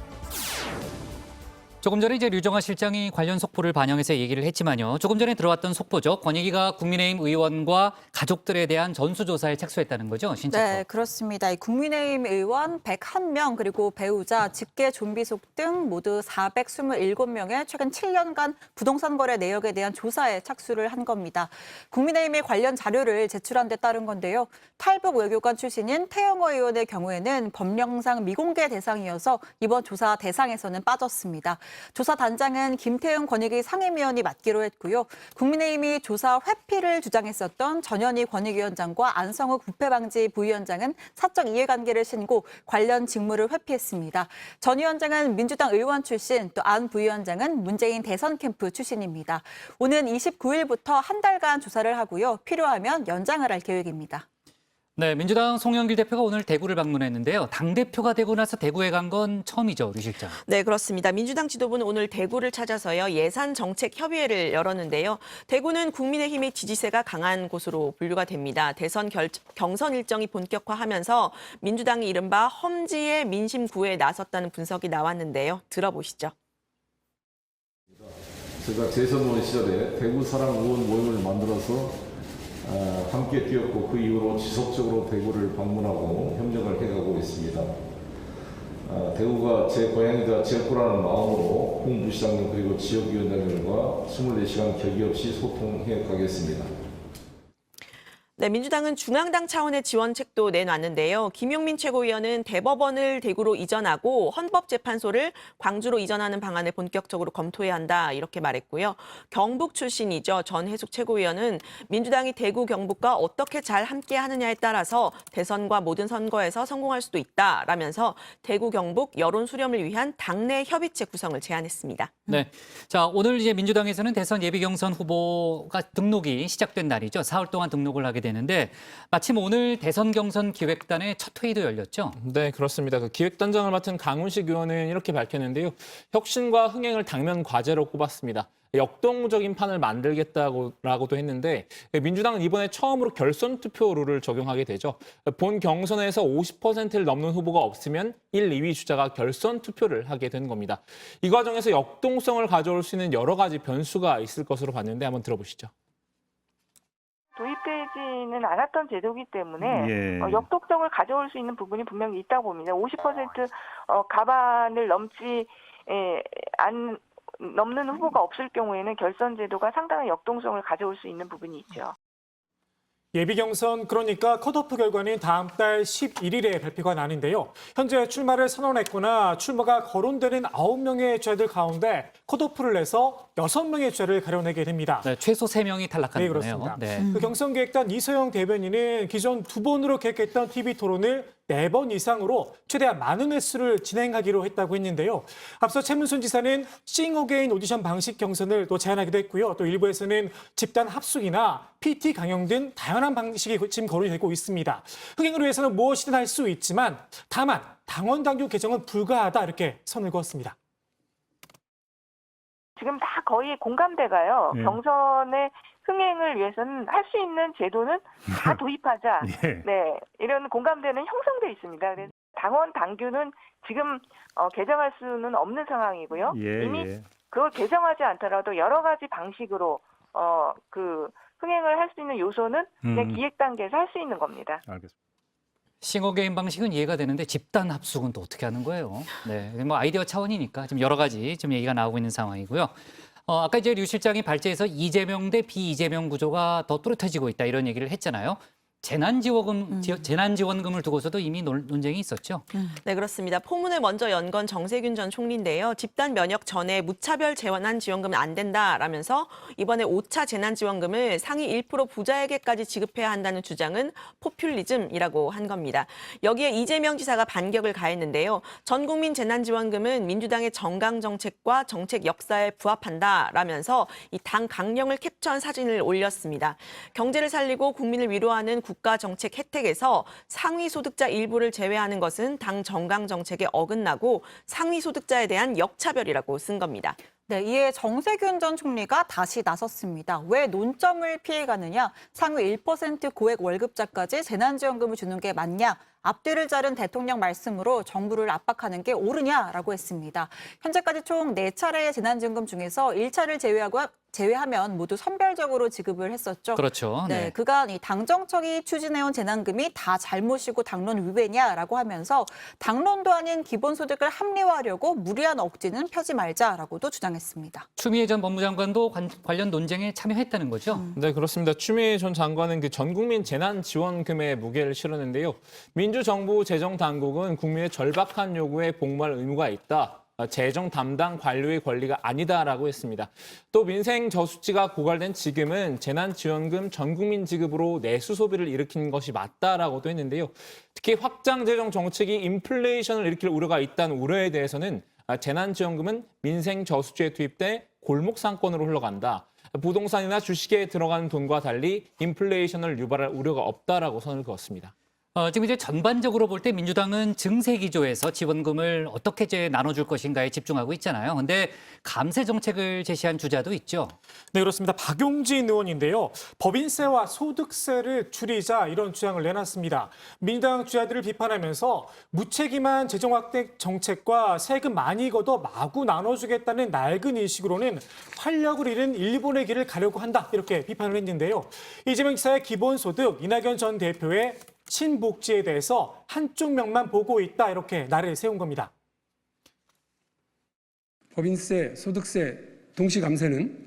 A: 조금 전에 이제 류정화 실장이 관련 속보를 반영해서 얘기를 했지만요. 조금 전에 들어왔던 속보죠. 권익위가 국민의힘 의원과 가족들에 대한 전수조사에 착수했다는 거죠, 신체코.
C: 네, 그렇습니다. 이 국민의힘 의원 101명 그리고 배우자, 직계 좀비속 등 모두 427명의 최근 7년간 부동산 거래 내역에 대한 조사에 착수를 한 겁니다. 국민의힘이 관련 자료를 제출한 데 따른 건데요. 탈북 외교관 출신인 태영호 의원의 경우에는 법령상 미공개 대상이어서 이번 조사 대상에서는 빠졌습니다. 조사단장은 김태형 권익위 상임위원이 맡기로 했고요. 국민의힘이 조사 회피를 주장했었던 전현희 권익위원장과 안성욱 부패방지 부위원장은 사적 이해관계를 신고 관련 직무를 회피했습니다. 전 위원장은 민주당 의원 출신, 또 안 부위원장은 문재인 대선 캠프 출신입니다. 오는 29일부터 한 달간 조사를 하고요. 필요하면 연장을 할 계획입니다.
A: 네, 민주당 송영길 대표가 오늘 대구를 방문했는데요. 당대표가 되고 나서 대구에 간 건 처음이죠, 류 실장.
B: 네, 그렇습니다. 민주당 지도부는 오늘 대구를 찾아서요. 예산 정책 협의회를 열었는데요. 대구는 국민의힘의 지지세가 강한 곳으로 분류가 됩니다. 대선 경선 일정이 본격화하면서 민주당이 이른바 험지의 민심 구애에 나섰다는 분석이 나왔는데요. 들어보시죠.
R: 제가 재선 시절에 대구 사랑 의원 모임을 만들어서 함께 뛰었고 그 이후로 지속적으로 대구를 방문하고 협력을 해가고 있습니다. 대구가 제 고향이자 지역구라는 마음으로 홍 부시장님 그리고 지역위원장님과 24시간 격의 없이 소통해 가겠습니다.
B: 네, 민주당은 중앙당 차원의 지원책도 내놨는데요. 김용민 최고위원은 대법원을 대구로 이전하고 헌법재판소를 광주로 이전하는 방안을 본격적으로 검토해야 한다 이렇게 말했고요. 경북 출신이죠. 전해숙 최고위원은 민주당이 대구 경북과 어떻게 잘 함께하느냐에 따라서 대선과 모든 선거에서 성공할 수도 있다라면서 대구 경북 여론 수렴을 위한 당내 협의체 구성을 제안했습니다.
A: 네, 자 오늘 이제 민주당에서는 대선 예비 경선 후보가 등록이 시작된 날이죠. 4월 동안 등록을 하게 되는데 마침 오늘 대선 경선 기획단의 첫 회의도 열렸죠.
S: 네, 그렇습니다. 그 기획단장을 맡은 강훈식 의원은 이렇게 밝혔는데요. 혁신과 흥행을 당면 과제로 꼽았습니다. 역동적인 판을 만들겠다고도 했는데 민주당은 이번에 처음으로 결선 투표 룰을 적용하게 되죠. 본 경선에서 50%를 넘는 후보가 없으면 1, 2위 주자가 결선 투표를 하게 된 겁니다. 이 과정에서 역동성을 가져올 수 있는 여러 가지 변수가 있을 것으로 봤는데 한번 들어보시죠.
H: 도입되지는 않았던 제도이기 때문에 역동성을 가져올 수 있는 부분이 분명히 있다고 봅니다. 50% 가반을 넘는 후보가 없을 경우에는 결선 제도가 상당한 역동성을 가져올 수 있는 부분이 있죠.
Q: 예비 경선 그러니까 컷오프 결과는 다음 달 11일에 발표가 나는데요. 현재 출마를 선언했거나 출마가 거론되는 9명의 주자들 가운데 컷오프를 내서 6명의 주자를 가려내게 됩니다.
A: 네, 최소 3명이 탈락하는
Q: 네,
A: 거네요.
Q: 그렇습니다.
A: 네.
Q: 그 경선기획단 이소영 대변인은 기존 2번으로 계획했던 TV 토론을 4번 이상으로 최대한 많은 횟수를 진행하기로 했다고 했는데요. 앞서 최문순 지사는 싱어게인 오디션 방식 경선을 또 제안하기도 했고요. 또 일부에서는 집단 합숙이나 PT 강연 등 다양한 방식이 지금 거론이 되고 있습니다. 흥행을 위해서는 무엇이든 할 수 있지만 다만 당원 당규 개정은 불가하다 이렇게 선을 그었습니다.
H: 지금 다 거의 공감대가요. 경선의 흥행을 위해서는 할 수 있는 제도는 다 도입하자. 네, 이런 공감대는 형성돼 있습니다. 그래서 당원 당규는 지금 개정할 수는 없는 상황이고요. 이미 그걸 개정하지 않더라도 여러 가지 방식으로 그 흥행을 할 수 있는 요소는 그냥 기획 단계에서 할 수 있는 겁니다.
F: 알겠습니다.
A: 싱어게인 방식은 이해가 되는데 집단 합숙은 또 어떻게 하는 거예요? 네, 뭐 아이디어 차원이니까 지금 여러 가지 좀 얘기가 나오고 있는 상황이고요. 아까 이제 류 실장이 발제해서 이재명 대 비이재명 구조가 더 뚜렷해지고 있다 이런 얘기를 했잖아요. 재난지원금을 두고서도 이미 논쟁이 있었죠.
B: 네, 그렇습니다. 포문을 먼저 연 건 정세균 전 총리인데요. 집단 면역 전에 무차별 재난지원금은 안 된다라면서 이번에 5차 재난지원금을 상위 1% 부자에게까지 지급해야 한다는 주장은 포퓰리즘이라고 한 겁니다. 여기에 이재명 지사가 반격을 가했는데요. 전국민 재난지원금은 민주당의 정강 정책과 정책 역사에 부합한다라면서 이 당 강령을 캡처한 사진을 올렸습니다. 경제를 살리고 국민을 위로하는 국가정책 혜택에서 상위소득자 일부를 제외하는 것은 당 정강정책에 어긋나고 상위소득자에 대한 역차별이라고 쓴 겁니다.
C: 네, 이에 정세균 전 총리가 다시 나섰습니다. 왜 논점을 피해가느냐? 상위 1% 고액 월급자까지 재난지원금을 주는 게 맞냐? 앞뒤를 자른 대통령 말씀으로 정부를 압박하는 게 옳으냐라고 했습니다. 현재까지 총 4차례의 재난지원금 중에서 1차를 제외하면 모두 선별적으로 지급을 했었죠.
A: 그렇죠.
C: 네, 그간 이 당정청이 추진해온 재난금이 다 잘못이고 당론 위배냐라고 하면서 당론도 아닌 기본소득을 합리화하려고 무리한 억지는 펴지 말자라고도 주장했습니다.
A: 추미애 전 법무장관도 관련 논쟁에 참여했다는 거죠?
S: 네, 그렇습니다. 추미애 전 장관은 그 전국민 재난지원금에 무게를 실었는데요. 민주정부 재정당국은 국민의 절박한 요구에 복무할 의무가 있다. 재정 담당 관료의 권리가 아니다라고 했습니다. 또 민생 저수지가 고갈된 지금은 재난지원금 전국민 지급으로 내수 소비를 일으킨 것이 맞다라고도 했는데요. 특히 확장 재정 정책이 인플레이션을 일으킬 우려가 있다는 우려에 대해서는 재난지원금은 민생 저수지에 투입돼 골목 상권으로 흘러간다. 부동산이나 주식에 들어가는 돈과 달리 인플레이션을 유발할 우려가 없다라고 선을 그었습니다.
A: 지금 이제 전반적으로 볼 때 민주당은 증세 기조에서 지원금을 어떻게 이제 나눠줄 것인가에 집중하고 있잖아요. 그런데 감세 정책을 제시한 주자도 있죠.
Q: 네, 그렇습니다. 박용진 의원인데요. 법인세와 소득세를 줄이자 이런 주장을 내놨습니다. 민주당 주자들을 비판하면서 무책임한 재정 확대 정책과 세금 많이 걷어 마구 나눠주겠다는 낡은 인식으로는 활력을 잃은 일본의 길을 가려고 한다. 이렇게 비판을 했는데요. 이재명 지사의 기본소득, 이낙연 전 대표의 신복지에 대해서 한쪽 면만 보고 있다 이렇게 날을 세운 겁니다.
E: 법인세, 소득세 동시 감세는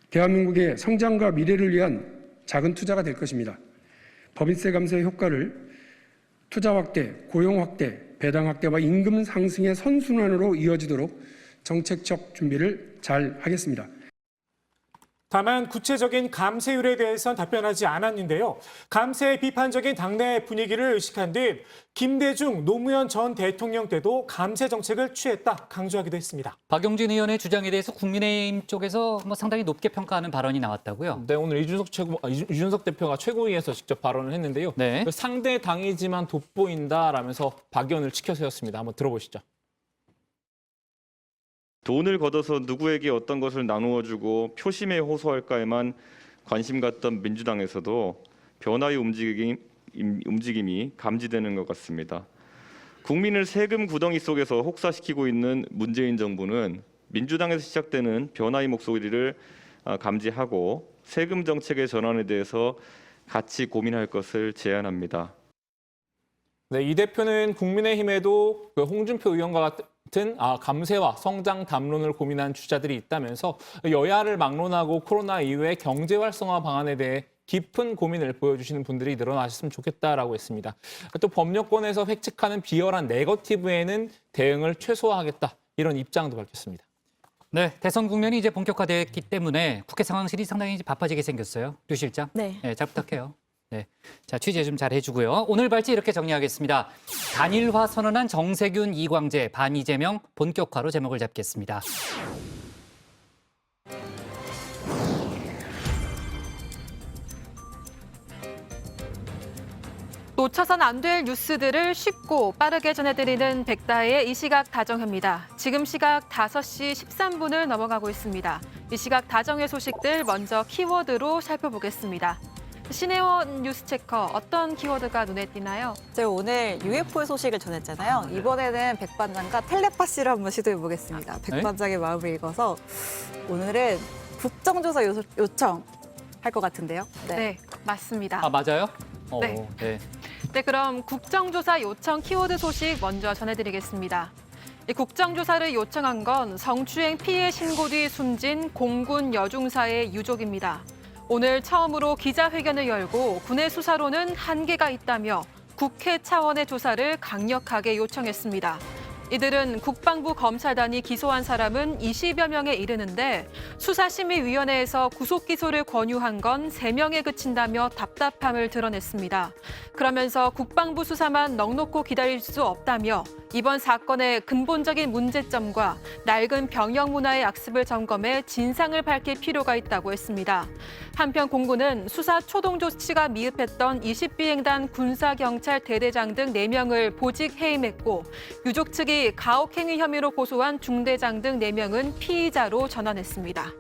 E: 대한민국의 성장과 미래를 위한 작은 투자가 될 것입니다. 법인세 감세의 효과를 투자 확대, 고용 확대, 배당 확대와 임금 상승의 선순환으로 이어지도록 정책적 준비를 잘 하겠습니다.
Q: 다만 구체적인 감세율에 대해서는 답변하지 않았는데요. 감세의 비판적인 당내 분위기를 의식한 듯 김대중 노무현 전 대통령 때도 감세 정책을 취했다 강조하기도 했습니다.
A: 박용진 의원의 주장에 대해서 국민의힘 쪽에서 상당히 높게 평가하는 발언이 나왔다고요?
S: 네, 오늘 이준석 대표가 최고위에서 직접 발언을 했는데요.
A: 네.
S: 상대 당이지만 돋보인다라면서 박 의원을 치켜 세웠습니다. 한번 들어보시죠.
I: 돈을 걷어서 누구에게 어떤 것을 나누어 주고 표심에 호소할까에만 관심 갖던 민주당에서도 변화의 움직임이 감지되는 것 같습니다. 국민을 세금 구덩이 속에서 혹사시키고 있는 문재인 정부는 민주당에서 시작되는 변화의 목소리를 감지하고 세금 정책의 전환에 대해서 같이 고민할 것을 제안합니다.
S: 네, 이 대표는 국민의힘에도 홍준표 의원과 같은 감세와 성장 담론을 고민한 주자들이 있다면서 여야를 막론하고 코로나 이후의 경제 활성화 방안에 대해 깊은 고민을 보여주시는 분들이 늘어나셨으면 좋겠다라고 했습니다. 또 법률권에서 획책하는 비열한 네거티브에는 대응을 최소화하겠다 이런 입장도 밝혔습니다.
A: 네, 대선 국면이 이제 본격화됐기 때문에 국회 상황실이 상당히 바빠지게 생겼어요. 류 실장.
B: 네.
A: 잘 부탁해요. 네, 자 취재 좀 잘 해주고요. 오늘 발제 이렇게 정리하겠습니다. 단일화 선언한 정세균, 이광재, 반 이재명 본격화로 제목을 잡겠습니다.
G: 놓쳐선 안 될 뉴스들을 쉽고 빠르게 전해드리는 백다혜의 이 시각 다정회입니다. 지금 시각 5시 13분을 넘어가고 있습니다. 이 시각 다정회 소식들 먼저 키워드로 살펴보겠습니다. 신혜원 뉴스체커, 어떤 키워드가 눈에 띄나요?
C: 제가 오늘 UFO 소식을 전했잖아요. 이번에는 백반장과 텔레파시를 한번 시도해보겠습니다. 백반장의 마음을 읽어서 오늘은 국정조사 요청 할 것 같은데요.
G: 네, 맞습니다.
A: 맞아요?
G: 네.
A: 네.
G: 네, 그럼 국정조사 요청 키워드 소식 먼저 전해드리겠습니다. 이 국정조사를 요청한 건 성추행 피해 신고 뒤 숨진 공군 여중사의 유족입니다. 오늘 처음으로 기자회견을 열고 군의 수사로는 한계가 있다며 국회 차원의 조사를 강력하게 요청했습니다. 이들은 국방부 검찰단이 기소한 사람은 20여 명에 이르는데 수사심의위원회에서 구속기소를 권유한 건 3명에 그친다며 답답함을 드러냈습니다. 그러면서 국방부 수사만 넉넉고 기다릴 수 없다며 이번 사건의 근본적인 문제점과 낡은 병영 문화의 악습을 점검해 진상을 밝힐 필요가 있다고 했습니다. 한편 공군은 수사 초동 조치가 미흡했던 20비행단 군사경찰 대대장 등 4명을 보직 해임했고 유족 측이 가혹행위 혐의로 고소한 중대장 등 4명은 피의자로 전환했습니다.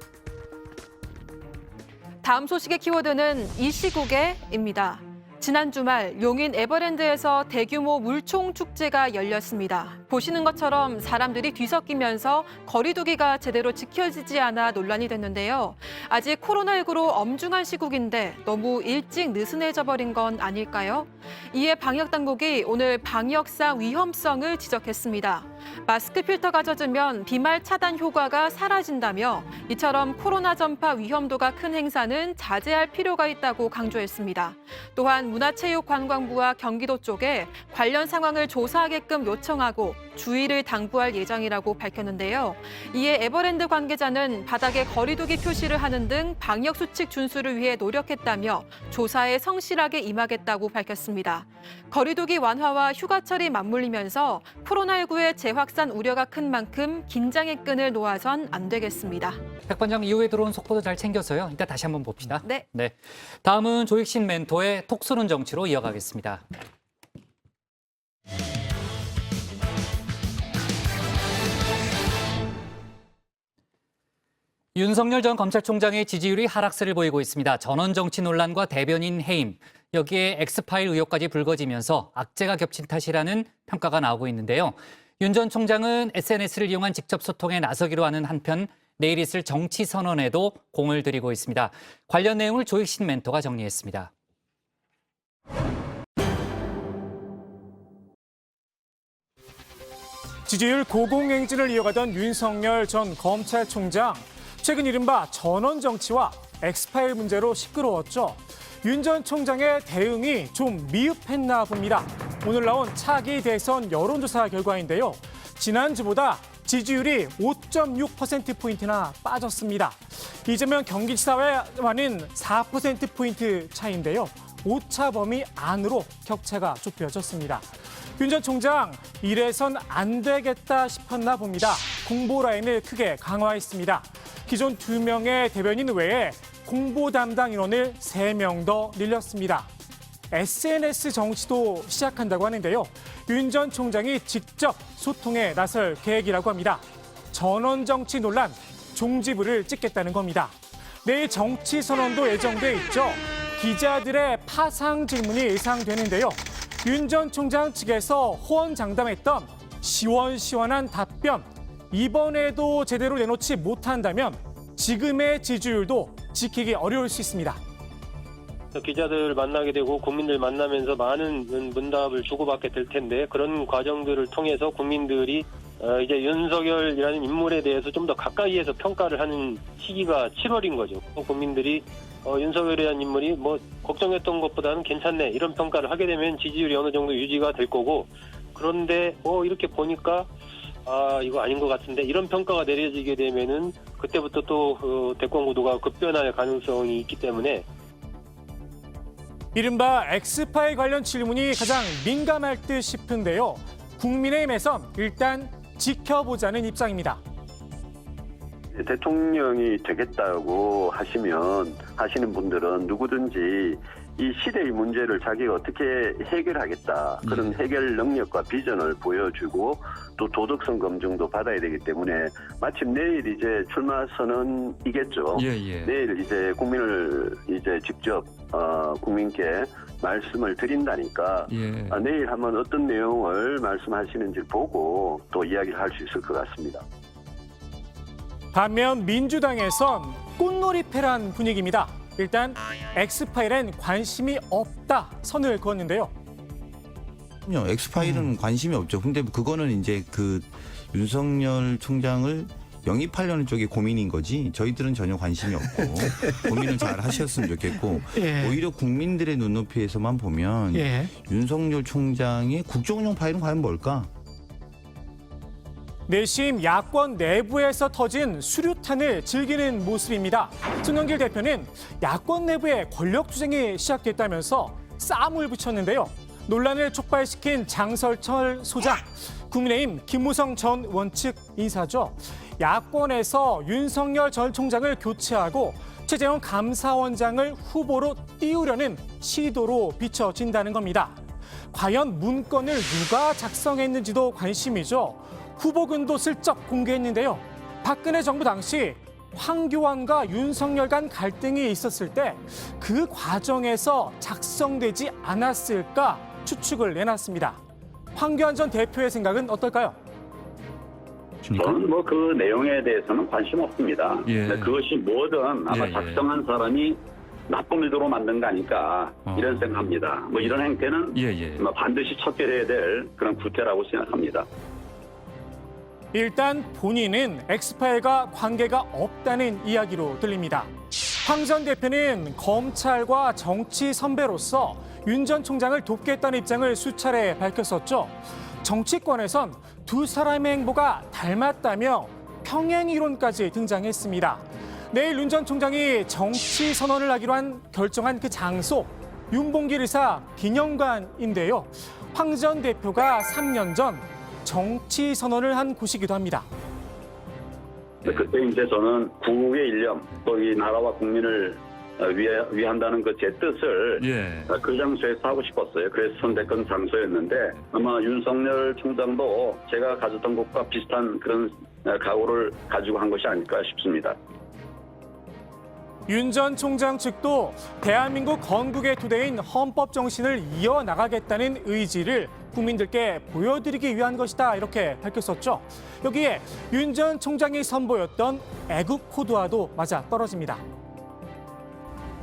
G: 다음 소식의 키워드는 이 시국에입니다. 지난 주말 용인 에버랜드에서 대규모 물총 축제가 열렸습니다. 보시는 것처럼 사람들이 뒤섞이면서 거리 두기가 제대로 지켜지지 않아 논란이 됐는데요. 아직 코로나19로 엄중한 시국인데 너무 일찍 느슨해져 버린 건 아닐까요? 이에 방역당국이 오늘 방역상 위험성을 지적했습니다. 마스크 필터가 젖으면 비말 차단 효과가 사라진다며 이처럼 코로나 전파 위험도가 큰 행사는 자제할 필요가 있다고 강조했습니다. 또한 문화체육관광부와 경기도 쪽에 관련 상황을 조사하게끔 요청하고 주의를 당부할 예정이라고 밝혔는데요. 이에 에버랜드 관계자는 바닥에 거리두기 표시를 하는 등 방역수칙 준수를 위해 노력했다며 조사에 성실하게 임하겠다고 밝혔습니다. 거리두기 완화와 휴가철이 맞물리면서 코로나19의 재확산 우려가 큰 만큼 긴장의 끈을 놓아선 안 되겠습니다.
A: 백반장 이후에 들어온 속보도 잘 챙겼어요. 이따 다시 한번 봅시다.
G: 네.
A: 다음은 조익신 멘토의 톡 쏘는 정치로 이어가겠습니다. 윤석열 전 검찰총장의 지지율이 하락세를 보이고 있습니다. 전원 정치 논란과 대변인 해임, 여기에 엑스파일 의혹까지 불거지면서 악재가 겹친 탓이라는 평가가 나오고 있는데요. 윤 전 총장은 SNS를 이용한 직접 소통에 나서기로 하는 한편 내일 있을 정치 선언에도 공을 들이고 있습니다. 관련 내용을 조익신 멘토가 정리했습니다.
Q: 지지율 고공행진을 이어가던 윤석열 전 검찰총장. 최근 이른바 전원 정치와 엑스파일 문제로 시끄러웠죠. 윤 전 총장의 대응이 좀 미흡했나 봅니다. 오늘 나온 차기 대선 여론조사 결과인데요. 지난주보다 지지율이 5.6%포인트나 빠졌습니다. 이재명 경기지사와는 4%포인트 차이인데요. 오차 범위 안으로 격차가 좁혀졌습니다. 윤 전 총장, 이래선 안 되겠다 싶었나 봅니다. 공보 라인을 크게 강화했습니다. 기존 2명의 대변인 외에 공보 담당 인원을 3명 더 늘렸습니다. SNS 정치도 시작한다고 하는데요. 윤 전 총장이 직접 소통에 나설 계획이라고 합니다. 전원 정치 논란, 종지부를 찍겠다는 겁니다. 내일 정치 선언도 예정돼 있죠. 기자들의 파상 질문이 예상되는데요. 윤 전 총장 측에서 호언장담했던 시원시원한 답변, 이번에도 제대로 내놓지 못한다면 지금의 지지율도 지키기 어려울 수 있습니다.
J: 기자들 만나게 되고 국민들 만나면서 많은 문답을 주고받게 될 텐데 그런 과정들을 통해서 국민들이 이제 윤석열이라는 인물에 대해서 좀 더 가까이에서 평가를 하는 시기가 7월인 거죠. 국민들이 윤석열이라는 인물이 뭐 걱정했던 것보다는 괜찮네 이런 평가를 하게 되면 지지율이 어느 정도 유지가 될 거고 그런데 이렇게 보니까 이거 아닌 것 같은데 이런 평가가 내려지게 되면은 그때부터 또 대권 구도가 급변할 가능성이 있기 때문에
Q: 이른바 엑스파일 관련 질문이 가장 민감할 듯 싶은데요. 국민의힘에선 일단 지켜보자는 입장입니다.
L: 대통령이 되겠다고 하시는 분들은 누구든지 이 시대의 문제를 자기가 어떻게 해결하겠다 그런 해결 능력과 비전을 보여주고 또 도덕성 검증도 받아야 되기 때문에 마침 내일 이제 출마 선언이겠죠. 내일 이제 국민을 이제 직접 국민께 말씀을 드린다니까 내일 한번 어떤 내용을 말씀하시는지 보고 또 이야기를 할 수 있을 것 같습니다.
Q: 반면 민주당에선 꽃놀이패란 분위기입니다. 일단 엑스파일엔 관심이 없다 선을 그었는데요.
V: 엑스파일은 관심이 없죠. 근데 그거는 이제 그 윤석열 총장을 영입하려는 쪽이 고민인 거지 저희들은 전혀 관심이 없고 고민을 잘 하셨으면 좋겠고 오히려 국민들의 눈높이에서만 보면 윤석열 총장의 국정운영 파일은 과연 뭘까?
Q: 내심 야권 내부에서 터진 수류탄을 즐기는 모습입니다. 송영길 대표는 야권 내부에 권력투쟁이 시작됐다면서 싸움을 붙였는데요. 논란을 촉발시킨 장설철 소장, 국민의힘 김무성 전 의원 측 인사죠. 야권에서 윤석열 전 총장을 교체하고 최재형 감사원장을 후보로 띄우려는 시도로 비춰진다는 겁니다. 과연 문건을 누가 작성했는지도 관심이죠. 후보군도 슬쩍 공개했는데요. 박근혜 정부 당시 황교안과 윤석열 간 갈등이 있었을 때 그 과정에서 작성되지 않았을까 추측을 내놨습니다. 황교안 전 대표의 생각은 어떨까요?
M: 저는 뭐 그 내용에 대해서는 관심 없습니다. 그것이 뭐든 아마 작성한 사람이 나쁜 의도로 만든 거 아닐까 이런 생각합니다. 뭐 이런 행태는 반드시 척결해야 될 그런 구태라고 생각합니다.
Q: 일단 본인은 엑스파일과 관계가 없다는 이야기로 들립니다. 황 전 대표는 검찰과 정치 선배로서 윤 전 총장을 돕겠다는 입장을 수차례 밝혔었죠. 정치권에선 두 사람의 행보가 닮았다며 평행 이론까지 등장했습니다. 내일 윤 전 총장이 정치 선언을 하기로 결정한 그 장소, 윤봉길 의사 기념관인데요. 황 전 대표가 3년 전 정치 선언을 한 곳이기도 합니다.
M: 그때 이제 저는 구국의 일념, 또 이 나라와 국민을 위한다는 그 제 뜻을 그 장소에서 하고 싶었어요. 그래서 선택한 장소였는데 아마 윤석열 총장도 제가 가졌던 것과 비슷한 그런 각오를 가지고 한 것이 아닐까 싶습니다.
Q: 윤 전 총장 측도 대한민국 건국의 토대인 헌법 정신을 이어나가겠다는 의지를 국민들께 보여드리기 위한 것이다 이렇게 밝혔었죠. 여기에 윤 전 총장이 선보였던 애국 코드와도 맞아 떨어집니다.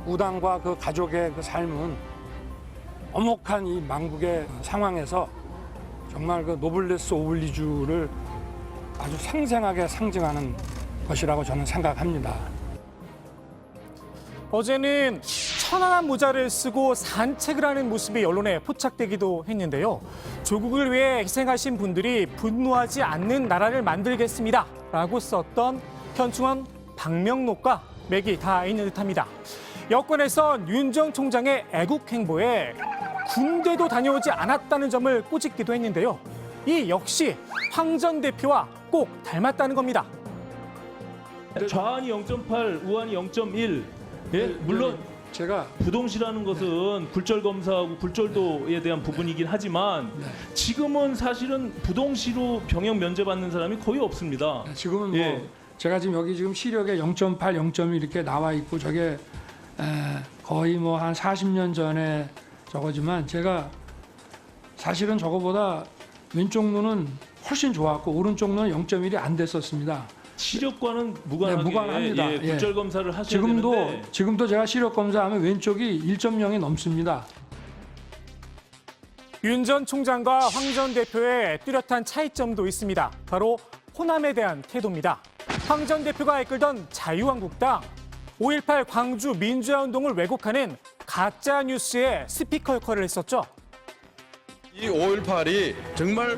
E: 우당과 그 가족의 그 삶은 엄혹한 이 망국의 상황에서 정말 그 노블레스 오블리주를 아주 생생하게 상징하는 것이라고 저는 생각합니다.
Q: 어제는 천안함 모자를 쓰고 산책을 하는 모습이 언론에 포착되기도 했는데요. 조국을 위해 희생하신 분들이 분노하지 않는 나라를 만들겠습니다 라고 썼던 현충원 방명록과 맥이 다 있는 듯합니다. 여권에선 윤 전 총장의 애국 행보에 군대도 다녀오지 않았다는 점을 꼬집기도 했는데요. 이 역시 황 전 대표와 꼭 닮았다는 겁니다.
N: 좌안이 0.8, 우안이 0.1. 예, 물론
E: 제가
N: 부동시라는 것은 굴절 검사하고 굴절도에 대한 부분이긴 하지만 지금은 사실은 부동시로 병역 면제받는 사람이 거의 없습니다.
E: 지금은 뭐 제가 지금 여기 지금 시력에 0.8, 0.1 이렇게 나와 있고 저게 거의 뭐 한 40년 전에 저거지만 제가 사실은 저거보다 왼쪽 눈은 훨씬 좋았고 오른쪽 눈은 0.1이 안 됐었습니다.
N: 시력과는 무관하게
E: 무관합니다.
N: 굴절 검사를 하셔야 되는데
E: 지금도 제가 시력 검사하면 왼쪽이 1.0이 넘습니다.
Q: 윤 전 총장과 황 전 대표의 뚜렷한 차이점도 있습니다. 바로 호남에 대한 태도입니다. 황 전 대표가 이끌던 자유한국당, 5.18 광주 민주화운동을 왜곡하는 가짜 뉴스의 스피커 역할을 했었죠.
O: 이 5.18이 정말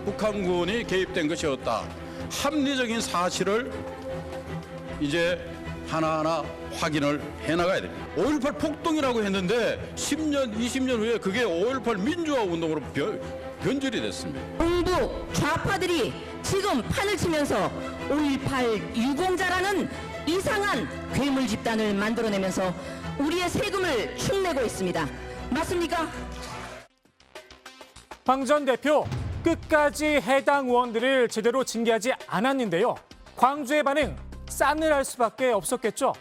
O: 북한군이 개입된 것이었다. 합리적인 사실을 이제 하나하나 확인을 해나가야 됩니다. 5.18 폭동이라고 했는데 10년, 20년 후에 그게 5.18 민주화 운동으로 변질이 됐습니다.
P: 정부 좌파들이 지금 판을 치면서 5.18 유공자라는 이상한 괴물 집단을 만들어내면서 우리의 세금을 축내고 있습니다. 맞습니까?
Q: 황 전 대표 끝까지 해당 의원들을 제대로 징계하지 않았는데요. 광주의 반응 싸늘할 수밖에 없었겠죠.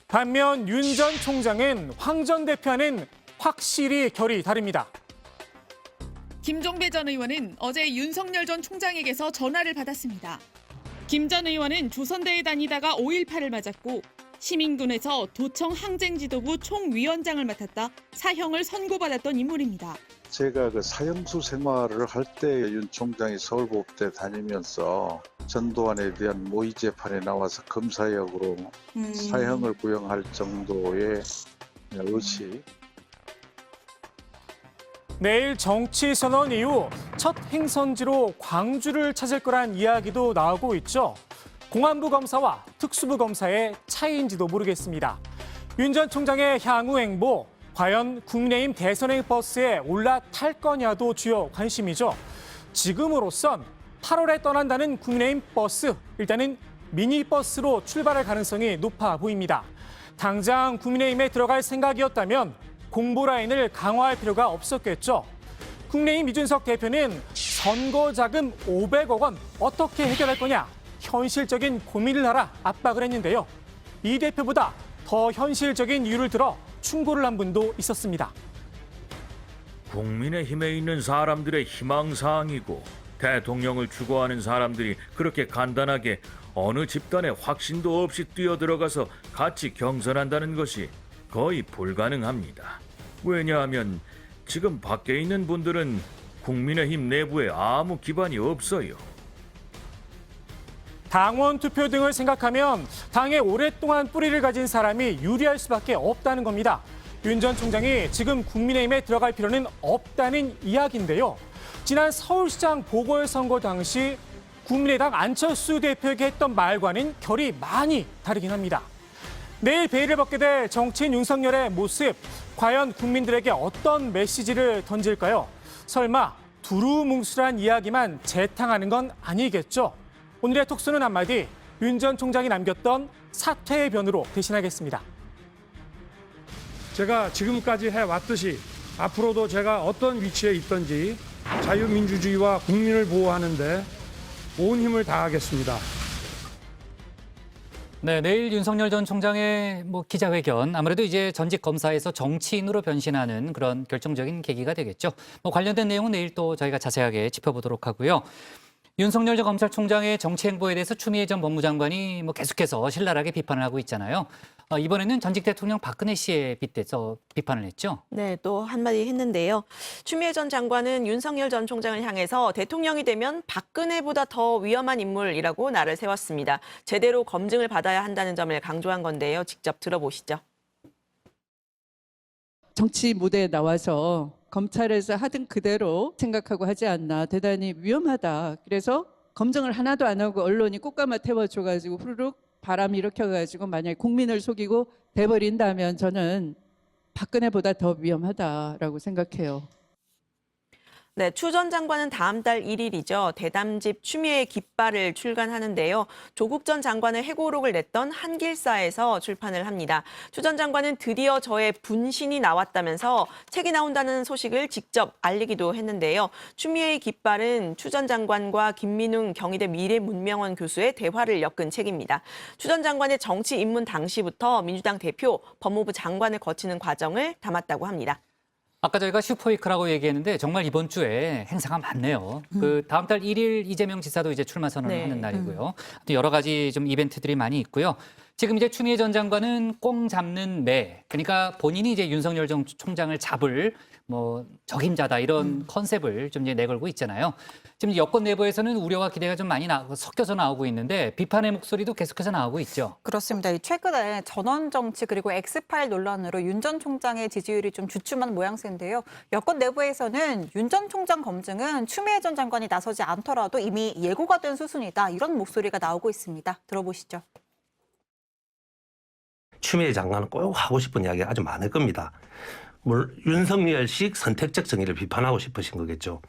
Q: 반면 윤 전 총장은 황 전 대표와는 확실히 결이 다릅니다.
T: 김종배 전 의원은 어제 윤석열 전 총장에게서 전화를 받았습니다. 김 전 의원은 조선대에 다니다가 5.18을 맞았고 시민군에서 도청 항쟁지도부 총위원장을 맡았다 사형을 선고받았던 인물입니다.
Z: 제가 그 사형수 생활을 할 때 윤 총장이 서울법대 다니면서 전두환에 대한 모의 재판에 나와서 검사역으로 사형을 구형할 정도의 의식.
Q: 내일 정치 선언 이후 첫 행선지로 광주를 찾을 거란 이야기도 나오고 있죠. 공안부 검사와 특수부 검사의 차이인지도 모르겠습니다. 윤 전 총장의 향후 행보, 과연 국민의힘 대선행 버스에 올라탈 거냐도 주요 관심이죠. 지금으로선 8월에 떠난다는 국민의힘 버스, 일단은 미니버스로 출발할 가능성이 높아 보입니다. 당장 국민의힘에 들어갈 생각이었다면 공보 라인을 강화할 필요가 없었겠죠. 국민의힘 이준석 대표는 선거자금 500억 원 어떻게 해결할 거냐, 현실적인 고민을 하라 압박을 했는데요. 이 대표보다 더 현실적인 이유를 들어 충고를 한 분도 있었습니다.
D: 국민의힘에 있는 사람들의 희망사항이고 대통령을 추구하는 사람들이 그렇게 간단하게 어느 집단에 확신도 없이 뛰어들어가서 같이 경선한다는 것이 거의 불가능합니다. 왜냐하면 지금 밖에 있는 분들은 국민의힘 내부에 아무 기반이 없어요.
Q: 당원 투표 등을 생각하면 당에 오랫동안 뿌리를 가진 사람이 유리할 수밖에 없다는 겁니다. 윤 전 총장이 지금 국민의힘에 들어갈 필요는 없다는 이야기인데요. 지난 서울시장 보궐선거 당시 국민의당 안철수 대표에게 했던 말과는 결이 많이 다르긴 합니다. 내일 베일을 벗게 될 정치인 윤석열의 모습, 과연 국민들에게 어떤 메시지를 던질까요? 설마 두루뭉술한 이야기만 재탕하는 건 아니겠죠? 오늘의 톡수는 한마디, 윤 전 총장이 남겼던 사퇴의 변으로 대신하겠습니다.
E: 제가 지금까지 해왔듯이 앞으로도 제가 어떤 위치에 있든지 자유민주주의와 국민을 보호하는데 온 힘을 다하겠습니다.
A: 네, 내일 윤석열 전 총장의 기자회견, 아무래도 이제 전직 검사에서 정치인으로 변신하는 그런 결정적인 계기가 되겠죠. 관련된 내용은 내일 또 저희가 자세하게 짚어보도록 하고요. 윤석열 전 검찰총장의 정치 행보에 대해서 추미애 전 법무장관이 계속해서 신랄하게 비판을 하고 있잖아요. 이번에는 전직 대통령 박근혜 씨에 빗대서 비판을 했죠.
B: 네, 또 한마디 했는데요. 추미애 전 장관은 윤석열 전 총장을 향해서 대통령이 되면 박근혜보다 더 위험한 인물이라고 나를 세웠습니다. 제대로 검증을 받아야 한다는 점을 강조한 건데요. 직접 들어보시죠.
K: 정치 무대에 나와서 검찰에서 하던 그대로 생각하고 하지 않나, 대단히 위험하다. 그래서 검증을 하나도 안 하고 언론이 꽃가마 태워줘가지고 후루룩 바람 일으켜가지고 만약에 국민을 속이고 돼버린다면 저는 박근혜보다 더 위험하다라고 생각해요.
B: 네, 추 전 장관은 다음 달 1일이죠. 대담집 추미애 깃발을 출간하는데요. 조국 전 장관의 회고록을 냈던 한길사에서 출판을 합니다. 추 전 장관은 드디어 저의 분신이 나왔다면서 책이 나온다는 소식을 직접 알리기도 했는데요. 추미애의 깃발은 추 전 장관과 김민웅 경희대 미래문명원 교수의 대화를 엮은 책입니다. 추 전 장관의 정치 입문 당시부터 민주당 대표, 법무부 장관을 거치는 과정을 담았다고 합니다.
A: 아까 저희가 슈퍼위크라고 얘기했는데 정말 이번 주에 행사가 많네요. 다음 달 1일 이재명 지사도 이제 출마 선언을 하는 날이고요. 또 여러 가지 좀 이벤트들이 많이 있고요. 지금 이제 추미애 전 장관은 꽁 잡는 매, 그러니까 본인이 이제 윤석열 전 총장을 잡을 적임자다 이런 컨셉을 좀 이제 내걸고 있잖아요. 지금 여권 내부에서는 우려와 기대가 좀 많이 섞여서 나오고 있는데 비판의 목소리도 계속해서 나오고 있죠.
C: 그렇습니다. 최근에 전원 정치 그리고 엑스파일 논란으로 윤 전 총장의 지지율이 좀 주춤한 모양새인데요. 여권 내부에서는 윤 전 총장 검증은 추미애 전 장관이 나서지 않더라도 이미 예고가 된 수순이다. 이런 목소리가 나오고 있습니다. 들어보시죠.
U: 추미애 장관은 꼭 하고 싶은 이야기가 아주 많을 겁니다. 윤석열식 선택적 정의를 비판하고 싶으신 거겠죠.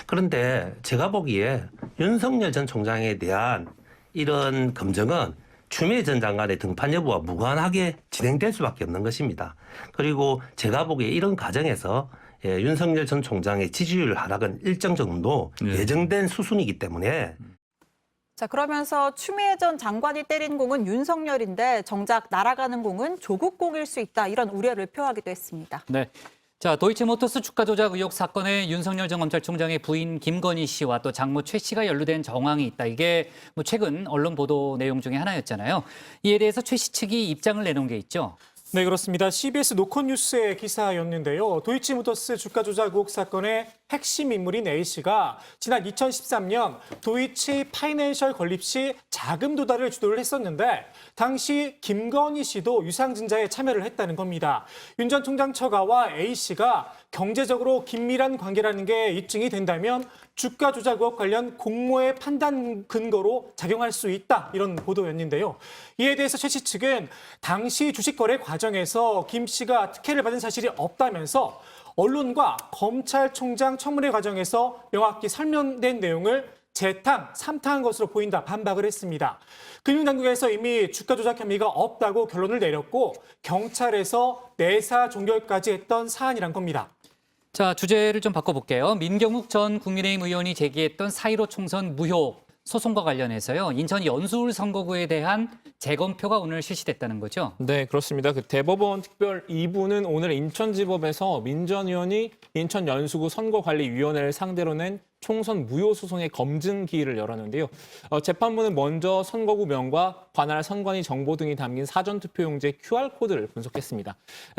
U: 그런데 제가 보기에 윤석열 전 총장에 대한 이런 검증은 추미애 전 장관의 등판 여부와 무관하게 진행될 수밖에 없는 것입니다. 그리고 제가 보기에 이런 과정에서 윤석열 전 총장의 지지율 하락은 일정 정도 예정된 수순이기 때문에
C: 자, 그러면서 추미애 전 장관이 때린 공은 윤석열인데 정작 날아가는 공은 조국 공일 수 있다. 이런 우려를 표하기도 했습니다.
A: 네. 자, 도이치모터스 주가 조작 의혹 사건에 윤석열 전 검찰총장의 부인 김건희 씨와 또 장모 최 씨가 연루된 정황이 있다. 이게 최근 언론 보도 내용 중에 하나였잖아요. 이에 대해서 최 씨 측이 입장을 내놓은 게 있죠.
Q: 네, 그렇습니다. CBS 노컷뉴스의 기사였는데요. 도이치모터스 주가 조작 의혹 사건에 핵심 인물인 A씨가 지난 2013년 도이치 파이낸셜 건립 시 자금 도달을 주도를 했었는데 당시 김건희 씨도 유상증자에 참여를 했다는 겁니다. 윤 전 총장 처가와 A씨가 경제적으로 긴밀한 관계라는 게 입증이 된다면 주가 조작 의혹 관련 공모의 판단 근거로 작용할 수 있다, 이런 보도였는데요. 이에 대해서 최 씨 측은 당시 주식 거래 과정에서 김 씨가 특혜를 받은 사실이 없다면서 언론과 검찰총장 청문회 과정에서 명확히 설명된 내용을 재탕, 삼탕한 것으로 보인다 반박을 했습니다. 금융당국에서 이미 주가 조작 혐의가 없다고 결론을 내렸고 경찰에서 내사 종결까지 했던 사안이란 겁니다.
A: 자, 주제를 좀 바꿔볼게요. 민경욱 전 국민의힘 의원이 제기했던 4.15 총선 무효 소송과 관련해서요. 인천 연수울 선거구에 대한 재검표가 오늘 실시됐다는 거죠?
S: 네, 그렇습니다. 그 대법원 특별 2부는 오늘 인천지법에서 민 전 의원이 인천 연수구 선거관리위원회를 상대로 낸 총선 무효 소송의 검증 기일을 열었는데요. 재판부는 먼저 선거구 명과 관할 선관위 정보 등이 담긴 사전투표용지의 QR코드를 분석했습니다.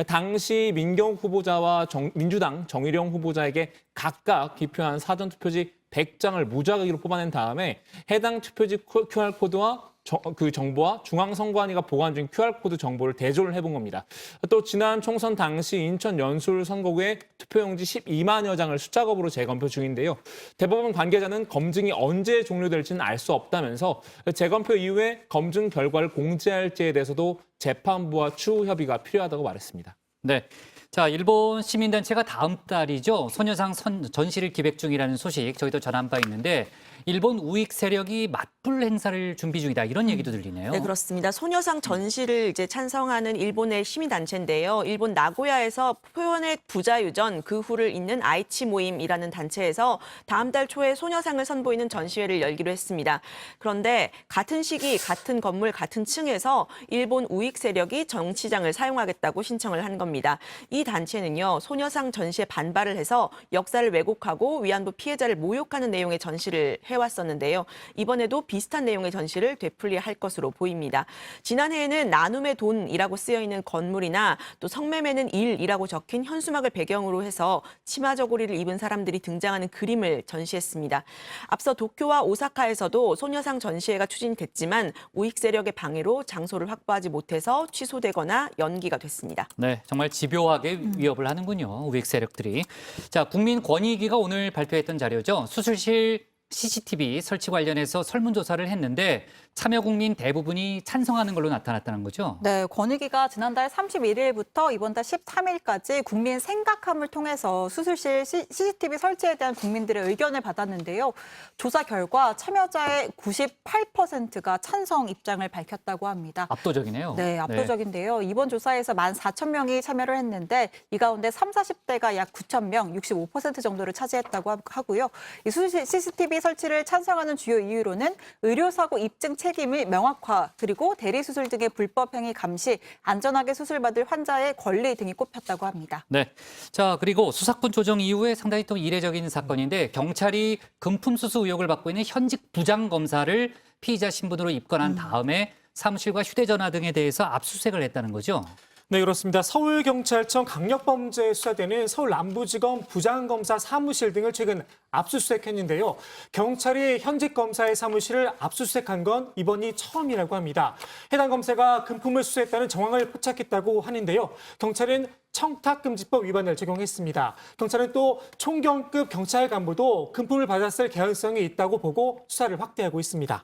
S: 당시 민경욱 후보자와 민주당 정일영 후보자에게 각각 기표한 사전투표지 100장을 무작위로 뽑아낸 다음에 해당 투표지 QR코드와 그 정보와 중앙선관위가 보관 중인 QR코드 정보를 대조를 해본 겁니다. 또 지난 총선 당시 인천 연수울 선거구에 투표용지 12만여 장을 숫자검으로 재검표 중인데요. 대법원 관계자는 검증이 언제 종료될지는 알 수 없다면서 재검표 이후에 검증 결과를 공지할지에 대해서도 재판부와 추후 협의가 필요하다고 말했습니다.
A: 네. 자, 일본 시민단체가 다음 달이죠. 소녀상 전시를 기획 중이라는 소식 저희도 전한 바 있는데 일본 우익 세력이 맞불 행사를 준비 중이다, 이런 얘기도 들리네요.
B: 네, 그렇습니다. 소녀상 전시를 이제 찬성하는 일본의 시민단체인데요. 일본 나고야에서 표현의 부자유전, 그 후를 잇는 아이치 모임이라는 단체에서 다음 달 초에 소녀상을 선보이는 전시회를 열기로 했습니다. 그런데 같은 시기, 같은 건물, 같은 층에서 일본 우익 세력이 정치장을 사용하겠다고 신청을 한 겁니다. 이 단체는요, 소녀상 전시에 반발을 해서 역사를 왜곡하고 위안부 피해자를 모욕하는 내용의 전시를 해왔었는데요. 이번에도 비슷한 내용의 전시를 되풀이할 것으로 보입니다. 지난해에는 나눔의 돈이라고 쓰여있는 건물이나 또 성매매는 일이라고 적힌 현수막을 배경으로 해서 치마 저고리를 입은 사람들이 등장하는 그림을 전시했습니다. 앞서 도쿄와 오사카에서도 소녀상 전시회가 추진됐지만 우익 세력의 방해로 장소를 확보하지 못해서 취소되거나 연기가 됐습니다.
A: 네, 정말 집요하게 위협을 하는군요, 우익 세력들이. 자, 국민권익위가 오늘 발표했던 자료죠. 수술실 CCTV 설치 관련해서 설문조사를 했는데 참여 국민 대부분이 찬성하는 걸로 나타났다는 거죠?
C: 네, 권익위가 지난달 31일부터 이번 달 13일까지 국민 생각함을 통해서 수술실 CCTV 설치에 대한 국민들의 의견을 받았는데요. 조사 결과 참여자의 98%가 찬성 입장을 밝혔다고 합니다.
A: 압도적이네요.
C: 네, 압도적인데요. 이번 조사에서 14,000명이 참여를 했는데 이 가운데 30, 40대가 약 9,000명, 65% 정도를 차지했다고 하고요. 이 수술실 CCTV 설치를 찬성하는 주요 이유로는 의료사고 입증 책임의 명확화, 그리고 대리수술 등의 불법 행위 감시, 안전하게 수술받을 환자의 권리 등이 꼽혔다고 합니다.
A: 네. 자, 그리고 수사권 조정 이후에 상당히 또 이례적인 사건인데 경찰이 금품 수수 의혹을 받고 있는 현직 부장검사를 피의자 신분으로 입건한 다음에 사무실과 휴대전화 등에 대해서 압수수색을 했다는 거죠?
Q: 네, 그렇습니다. 서울경찰청 강력범죄 수사대는 서울 남부지검 부장검사 사무실 등을 최근 압수수색했는데요. 경찰이 현직 검사의 사무실을 압수수색한 건 이번이 처음이라고 합니다. 해당 검사가 금품을 수수했다는 정황을 포착했다고 하는데요. 경찰은 청탁금지법 위반을 적용했습니다. 경찰은 또 총경급 경찰 간부도 금품을 받았을 개연성이 있다고 보고 수사를 확대하고 있습니다.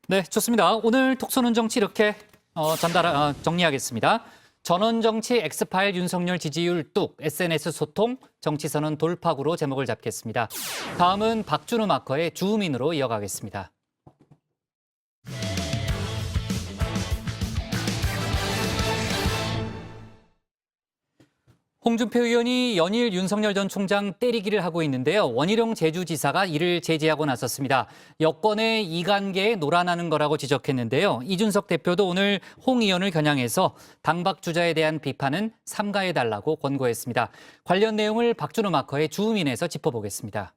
A: 네, 좋습니다. 오늘 톡쏘는 정치 이렇게 정리하겠습니다. 전원정치 엑스파일 윤석열 지지율 뚝, SNS 소통, 정치선언 돌파구로 제목을 잡겠습니다. 다음은 박준우 마커의 주우민으로 이어가겠습니다. 홍준표 의원이 연일 윤석열 전 총장 때리기를 하고 있는데요. 원희룡 제주지사가 이를 제지하고 나섰습니다. 여권의 이관계에 놀아나는 거라고 지적했는데요. 이준석 대표도 오늘 홍 의원을 겨냥해서 당박 주자에 대한 비판은 삼가해달라고 권고했습니다. 관련 내용을 박준호 마커의 주우민에서 짚어보겠습니다.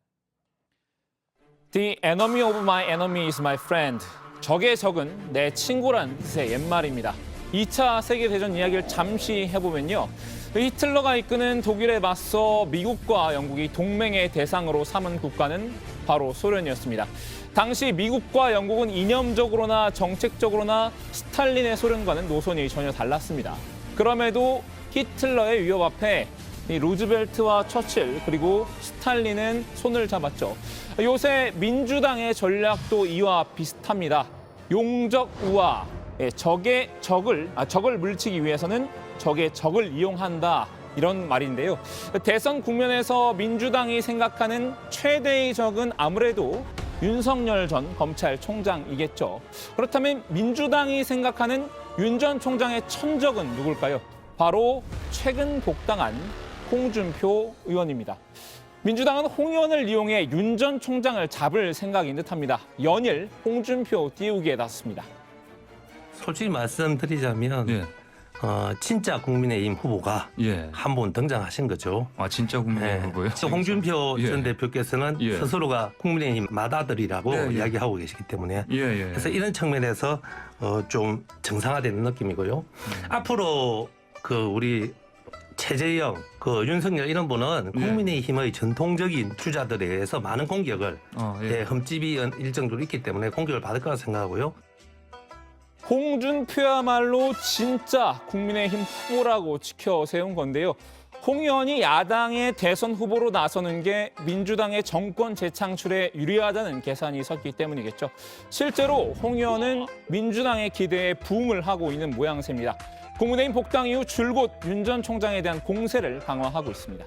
S: The enemy of my enemy is my friend. 적의 적은 내 친구란 뜻의 옛말입니다. 2차 세계대전 이야기를 잠시 해보면요. 히틀러가 이끄는 독일에 맞서 미국과 영국이 동맹의 대상으로 삼은 국가는 바로 소련이었습니다. 당시 미국과 영국은 이념적으로나 정책적으로나 스탈린의 소련과는 노선이 전혀 달랐습니다. 그럼에도 히틀러의 위협 앞에 이 루즈벨트와 처칠 그리고 스탈린은 손을 잡았죠. 요새 민주당의 전략도 이와 비슷합니다. 용적 우화, 적을 물리치기 위해서는 적의 적을 이용한다. 이런 말인데요. 대선 국면에서 민주당이 생각하는 최대의 적은 아무래도 윤석열 전 검찰총장이겠죠. 그렇다면 민주당이 생각하는 윤 전 총장의 천적은 누굴까요? 바로 최근 복당한 홍준표 의원입니다. 민주당은 홍 의원을 이용해 윤 전 총장을 잡을 생각인 듯합니다. 연일 홍준표 띄우기에 나섰습니다.
U: 솔직히 말씀드리자면 진짜 국민의힘 후보가 한 분 등장하신 거죠.
F: 아, 진짜 국민의힘 후보요?
U: 홍준표 전 대표께서는 스스로가 국민의힘 맏아들이라고 이야기하고 계시기 때문에 그래서 이런 측면에서 좀 정상화되는 느낌이고요. 앞으로 우리 최재형, 윤석열 이런 분은 국민의힘의 전통적인 주자들에 의해서 많은 공격을 흠집이 일정적으로 있기 때문에 공격을 받을 거라 생각하고요.
S: 홍준표야말로 진짜 국민의힘 후보라고 지켜세운 건데요. 홍 의원이 야당의 대선 후보로 나서는 게 민주당의 정권 재창출에 유리하다는 계산이 섰기 때문이겠죠. 실제로 홍 의원은 민주당의 기대에 부응을 하고 있는 모양새입니다. 국민의힘 복당 이후 줄곧 윤 전 총장에 대한 공세를 강화하고 있습니다.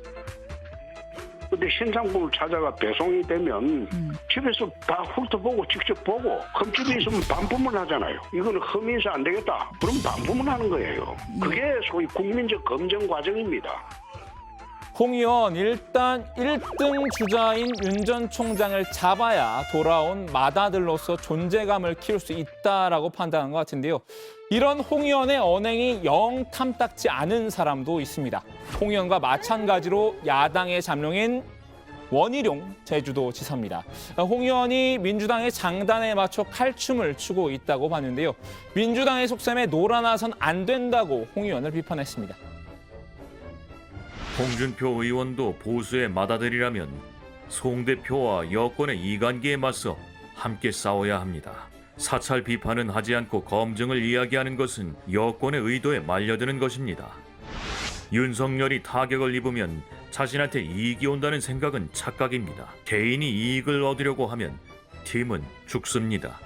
H: 근데 신상품을 찾아가 배송이 되면 집에서 다 훑어보고 직접 보고 흠집이 있으면 반품을 하잖아요. 이거는 흠이서 안 되겠다. 그럼 반품을 하는 거예요. 그게 소위 국민적 검증 과정입니다.
S: 홍 의원 일단 1등 주자인 윤 전 총장을 잡아야 돌아온 맏아들로서 존재감을 키울 수 있다라고 판단한 것 같은데요. 이런 홍 의원의 언행이 영 탐탁지 않은 사람도 있습니다. 홍 의원과 마찬가지로 야당의 잠룡인 원희룡 제주도지사입니다. 홍 의원이 민주당의 장단에 맞춰 칼춤을 추고 있다고 봤는데요. 민주당의 속셈에 놀아나선 안 된다고 홍 의원을 비판했습니다.
D: 홍준표 의원도 보수의 맏아들이라면 송 대표와 여권의 이간기에 맞서 함께 싸워야 합니다. 사찰 비판은 하지 않고 검증을 이야기하는 것은 여권의 의도에 말려드는 것입니다. 윤석열이 타격을 입으면 자신한테 이익이 온다는 생각은 착각입니다. 개인이 이익을 얻으려고 하면 팀은 죽습니다.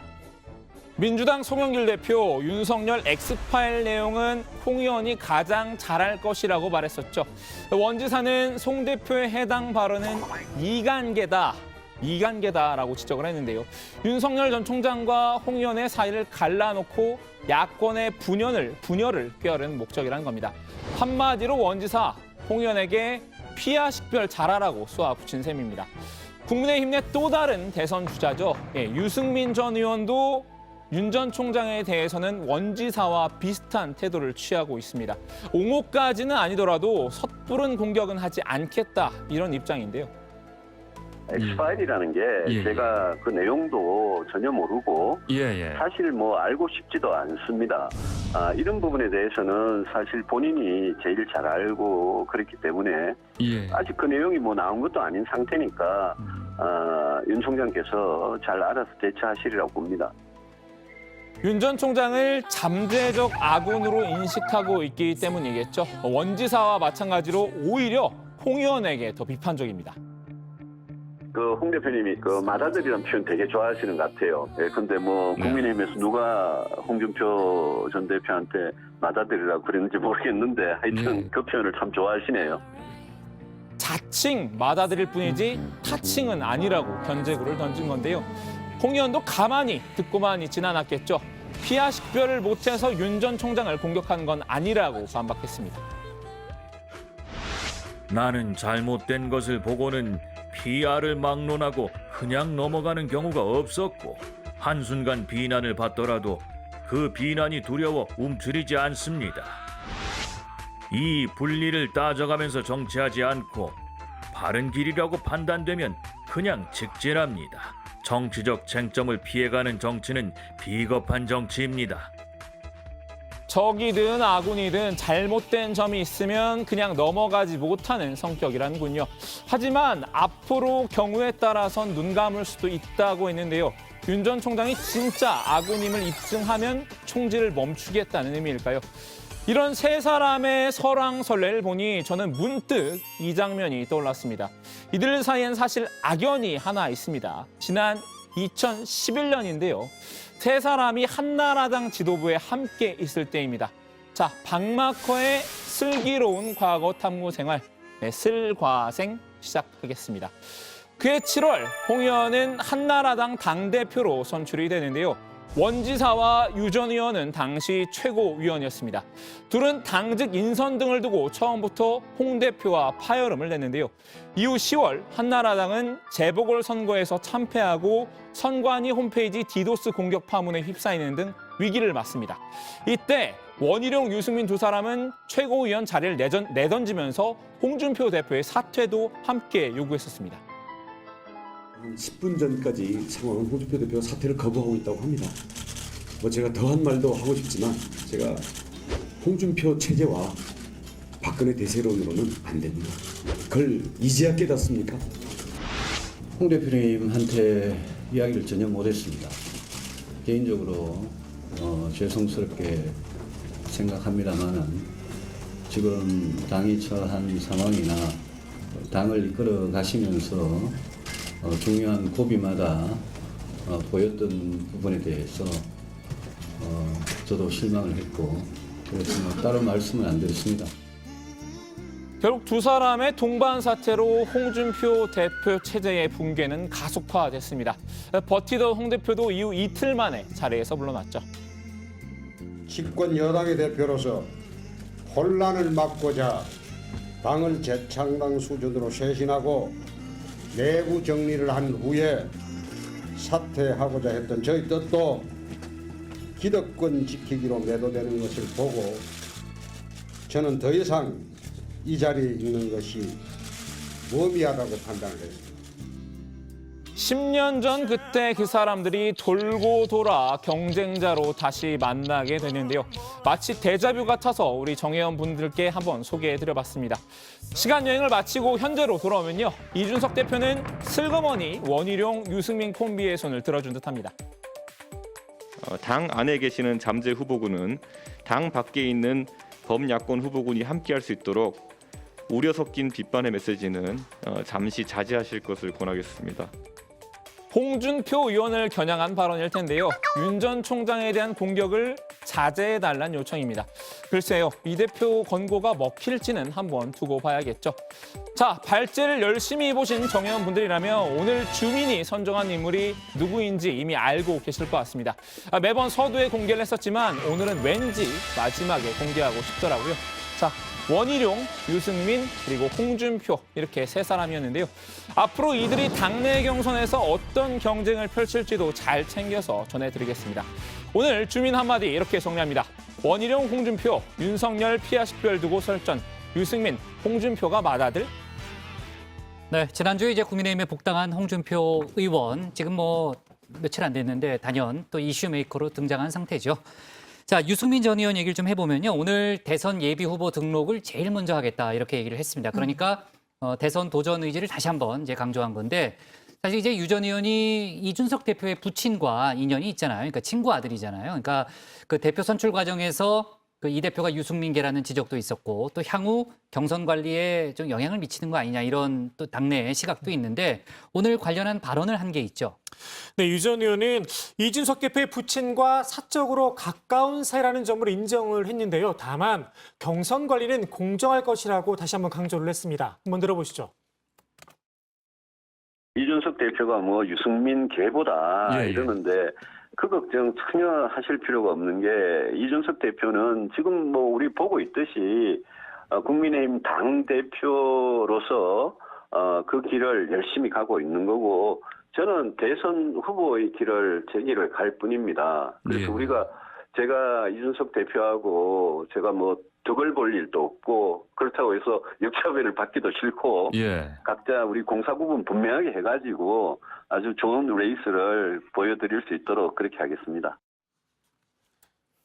S: 민주당 송영길 대표, 윤석열 엑스파일 내용은 홍 의원이 가장 잘할 것이라고 말했었죠. 원지사는 송 대표의 해당 발언은 이간계다라고 지적을 했는데요. 윤석열 전 총장과 홍 의원의 사이를 갈라놓고 야권의 분열을 꾀하는 목적이라는 겁니다. 한마디로 원지사, 홍 의원에게 피하 식별 잘하라고 쏘아붙인 셈입니다. 국민의힘 내 또 다른 대선 주자죠. 유승민 전 의원도 윤 전 총장에 대해서는 원지사와 비슷한 태도를 취하고 있습니다. 옹호까지는 아니더라도 섣부른 공격은 하지 않겠다 이런 입장인데요.
L: 엑스파일이라는 게 제가 그 내용도 전혀 모르고 사실 알고 싶지도 않습니다. 이런 부분에 대해서는 사실 본인이 제일 잘 알고 그렇기 때문에 아직 그 내용이 나온 것도 아닌 상태니까 윤 총장께서 잘 알아서 대처하시리라고 봅니다.
S: 윤 전 총장을 잠재적 아군으로 인식하고 있기 때문이겠죠. 원지사와 마찬가지로 오히려 홍 의원에게 더 비판적입니다.
L: 홍 대표님이 맏아들이라는 표현 되게 좋아하시는 것 같아요. 근데 국민의힘에서 누가 홍준표 전 대표한테 맏아들이라고 그랬는지 모르겠는데 하여튼 그 표현을 참 좋아하시네요.
S: 자칭 맏아들일 뿐이지 타칭은 아니라고 견제구를 던진 건데요. 홍 의원도 가만히 듣고만 있진 않았겠죠. 피하 식별을 못해서 윤 전 총장을 공격하는 건 아니라고 반박했습니다.
D: 나는 잘못된 것을 보고는 PR을 막론하고 그냥 넘어가는 경우가 없었고 한순간 비난을 받더라도 그 비난이 두려워 움츠리지 않습니다. 이 분리를 따져가면서 정치하지 않고 바른 길이라고 판단되면 그냥 직진합니다. 정치적 쟁점을 피해가는 정치는 비겁한 정치입니다.
S: 적이든 아군이든 잘못된 점이 있으면 그냥 넘어가지 못하는 성격이라는군요. 하지만 앞으로 경우에 따라선 눈 감을 수도 있다고 했는데요. 윤 전 총장이 진짜 아군임을 입증하면 총질을 멈추겠다는 의미일까요? 이런 세 사람의 설왕설래를 보니 저는 문득 이 장면이 떠올랐습니다. 이들 사이엔 사실 악연이 하나 있습니다. 지난 2011년인데요. 세 사람이 한나라당 지도부에 함께 있을 때입니다. 자, 박마커의 슬기로운 과거 탐구 생활, 슬과생 시작하겠습니다. 그해 7월 홍 의원은 한나라당 당대표로 선출이 되는데요. 원지사와 유 전 의원은 당시 최고위원이었습니다. 둘은 당직 인선 등을 두고 처음부터 홍 대표와 파열음을 냈는데요. 이후 10월 한나라당은 재보궐선거에서 참패하고 선관위 홈페이지 디도스 공격 파문에 휩싸이는 등 위기를 맞습니다. 이때 원희룡, 유승민 두 사람은 최고위원 자리를 내던지면서 홍준표 대표의 사퇴도 함께 요구했었습니다.
F: 10분 전까지 상황은 홍준표 대표가 사퇴를 거부하고 있다고 합니다. 제가 더한 말도 하고 싶지만 제가 홍준표 체제와 박근혜 대세론으로는 안 됩니다. 그걸 이제야 깨닫습니까?
I: 홍 대표님한테 이야기를 전혀 못했습니다. 개인적으로 죄송스럽게 생각합니다만은 지금 당이 처한 상황이나 당을 이끌어 가시면서 중요한 고비마다 보였던 부분에 대해서 저도 실망을 했고 그래서 따로 말씀은 안 드렸습니다.
S: 결국 두 사람의 동반 사태로 홍준표 대표 체제의 붕괴는 가속화됐습니다. 버티던 홍 대표도 이후 이틀 만에 자리에서 물러났죠.
R: 집권 여당의 대표로서 혼란을 막고자 당을 재창당 수준으로 쇄신하고 내부 정리를 한 후에 사퇴하고자 했던 저희 뜻도 기득권 지키기로 매도되는 것을 보고 저는 더 이상 이 자리에 있는 것이 무의미하다고 판단을 했습니다.
S: 10년 전 그때 그 사람들이 돌고 돌아 경쟁자로 다시 만나게 되는데요. 마치 데자뷰 같아서 우리 정혜원 분들께 한번 소개해드려봤습니다. 시간 여행을 마치고 현재로 돌아오면요. 이준석 대표는 슬그머니 원희룡, 유승민 콤비의 손을 들어준 듯합니다.
W: 당 안에 계시는 잠재 후보군은 당 밖에 있는 범야권 후보군이 함께할 수 있도록 우려 섞인 비판의 메시지는 잠시 자제하실 것을 권하겠습니다.
S: 홍준표 의원을 겨냥한 발언일 텐데요. 윤 전 총장에 대한 공격을 자제해달란 요청입니다. 글쎄요, 이 대표 권고가 먹힐지는 한번 두고 봐야겠죠. 자, 발제를 열심히 보신 정혜원 분들이라면 오늘 주민이 선정한 인물이 누구인지 이미 알고 계실 것 같습니다. 매번 서두에 공개를 했었지만 오늘은 왠지 마지막에 공개하고 싶더라고요. 자, 원희룡, 유승민, 그리고 홍준표 이렇게 세 사람이었는데요. 앞으로 이들이 당내 경선에서 어떤 경쟁을 펼칠지도 잘 챙겨서 전해드리겠습니다. 오늘 주민 한마디 이렇게 정리합니다. 원희룡, 홍준표, 윤석열 피하 식별 두고 설전, 유승민, 홍준표가 맏아들?
A: 네, 지난주에 이제 국민의힘에 복당한 홍준표 의원, 지금 뭐 며칠 안 됐는데 단연 또 이슈 메이커로 등장한 상태죠. 자, 유승민 전 의원 얘기를 좀 해보면요. 오늘 대선 예비 후보 등록을 제일 먼저 하겠다 이렇게 얘기를 했습니다. 그러니까 대선 도전 의지를 다시 한번 이제 강조한 건데 사실 이제 유 전 의원이 이준석 대표의 부친과 인연이 있잖아요. 그러니까 친구 아들이잖아요. 그러니까 그 대표 선출 과정에서 그 이 대표가 유승민계라는 지적도 있었고 또 향후 경선 관리에 좀 영향을 미치는 거 아니냐 이런 또 당내의 시각도 있는데 오늘 관련한 발언을 한 게 있죠.
Q: 네, 유 전 의원은 이준석 대표의 부친과 사적으로 가까운 사이라는 점을 인정을 했는데요. 다만 경선 관리는 공정할 것이라고 다시 한번 강조를 했습니다. 한번 들어보시죠.
L: 이준석 대표가 뭐 유승민 계보다 이러는데 그 걱정 전혀 하실 필요가 없는 게 이준석 대표는 지금 뭐 우리 보고 있듯이 국민의힘 당 대표로서 그 길을 열심히 가고 있는 거고 저는 대선 후보의 제 길을 갈 뿐입니다. 그래서 제가 이준석 대표하고 제가 뭐 덕을 볼 일도 없고 그렇다고 해서 역차별을 받기도 싫고 각자 우리 공사 구분 분명하게 해가지고 아주 좋은 레이스를 보여드릴 수 있도록 그렇게 하겠습니다.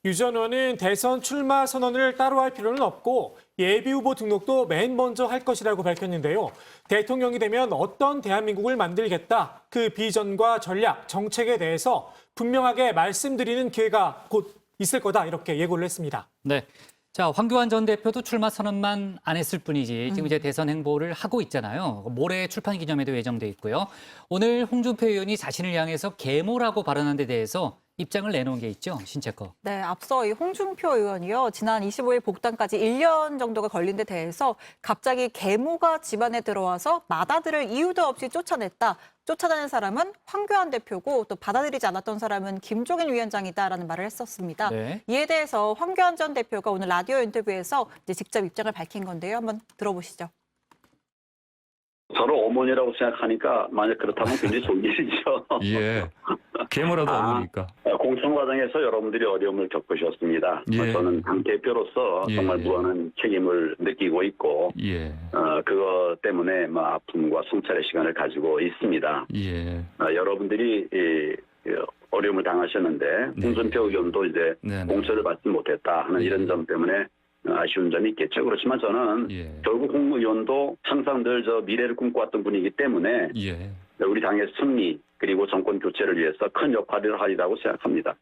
Q: 유 전 의원은 대선 출마 선언을 따로 할 필요는 없고 예비후보 등록도 맨 먼저 할 것이라고 밝혔는데요. 대통령이 되면 어떤 대한민국을 만들겠다, 그 비전과 전략, 정책에 대해서 분명하게 말씀드리는 기회가 곧 있을 거다, 이렇게 예고를 했습니다.
A: 네. 자, 황교안 전 대표도 출마 선언만 안 했을 뿐이지 지금 이제 대선 행보를 하고 있잖아요. 모레 출판 기념회도 예정돼 있고요. 오늘 홍준표 의원이 자신을 향해서 계모라고 발언한 데 대해서 입장을 내놓은 게 있죠, 신채커.
C: 네, 앞서 이 홍준표 의원이요, 지난 25일 복당까지 1년 정도가 걸린 데 대해서 갑자기 계모가 집안에 들어와서 맏아들을 이유도 없이 쫓아냈다. 쫓아다는 사람은 황교안 대표고 또 받아들이지 않았던 사람은 김종인 위원장이다라는 말을 했었습니다.
A: 네.
C: 이에 대해서 황교안 전 대표가 오늘 라디오 인터뷰에서 이제 직접 입장을 밝힌 건데요. 한번 들어보시죠.
G: 저를 어머니라고 생각하니까 만약 그렇다면 굉장히 좋은 일이죠.
J: 예. 계모라도 어머니까.
G: 공천 과정에서 여러분들이 어려움을 겪으셨습니다.
J: 예.
G: 저는 당 대표로서
J: 예.
G: 정말 무한한 책임을 느끼고 있고
J: 예.
G: 그것 때문에 아픔과 성찰의 시간을 가지고 있습니다.
J: 예.
G: 여러분들이 어려움을 당하셨는데 홍준표 의원도 이제
J: 네.
G: 공천을 받지 못했다 하는 이런 점 때문에 아쉬운 점이 있겠죠. 그렇지만 저는 결국 홍 의원도 항상 늘 미래를 꿈꿔왔던 분이기 때문에
J: 예.
G: 우리 당의 승리 그리고 정권 교체를 위해서 큰 역할을 하리라고 생각합니다.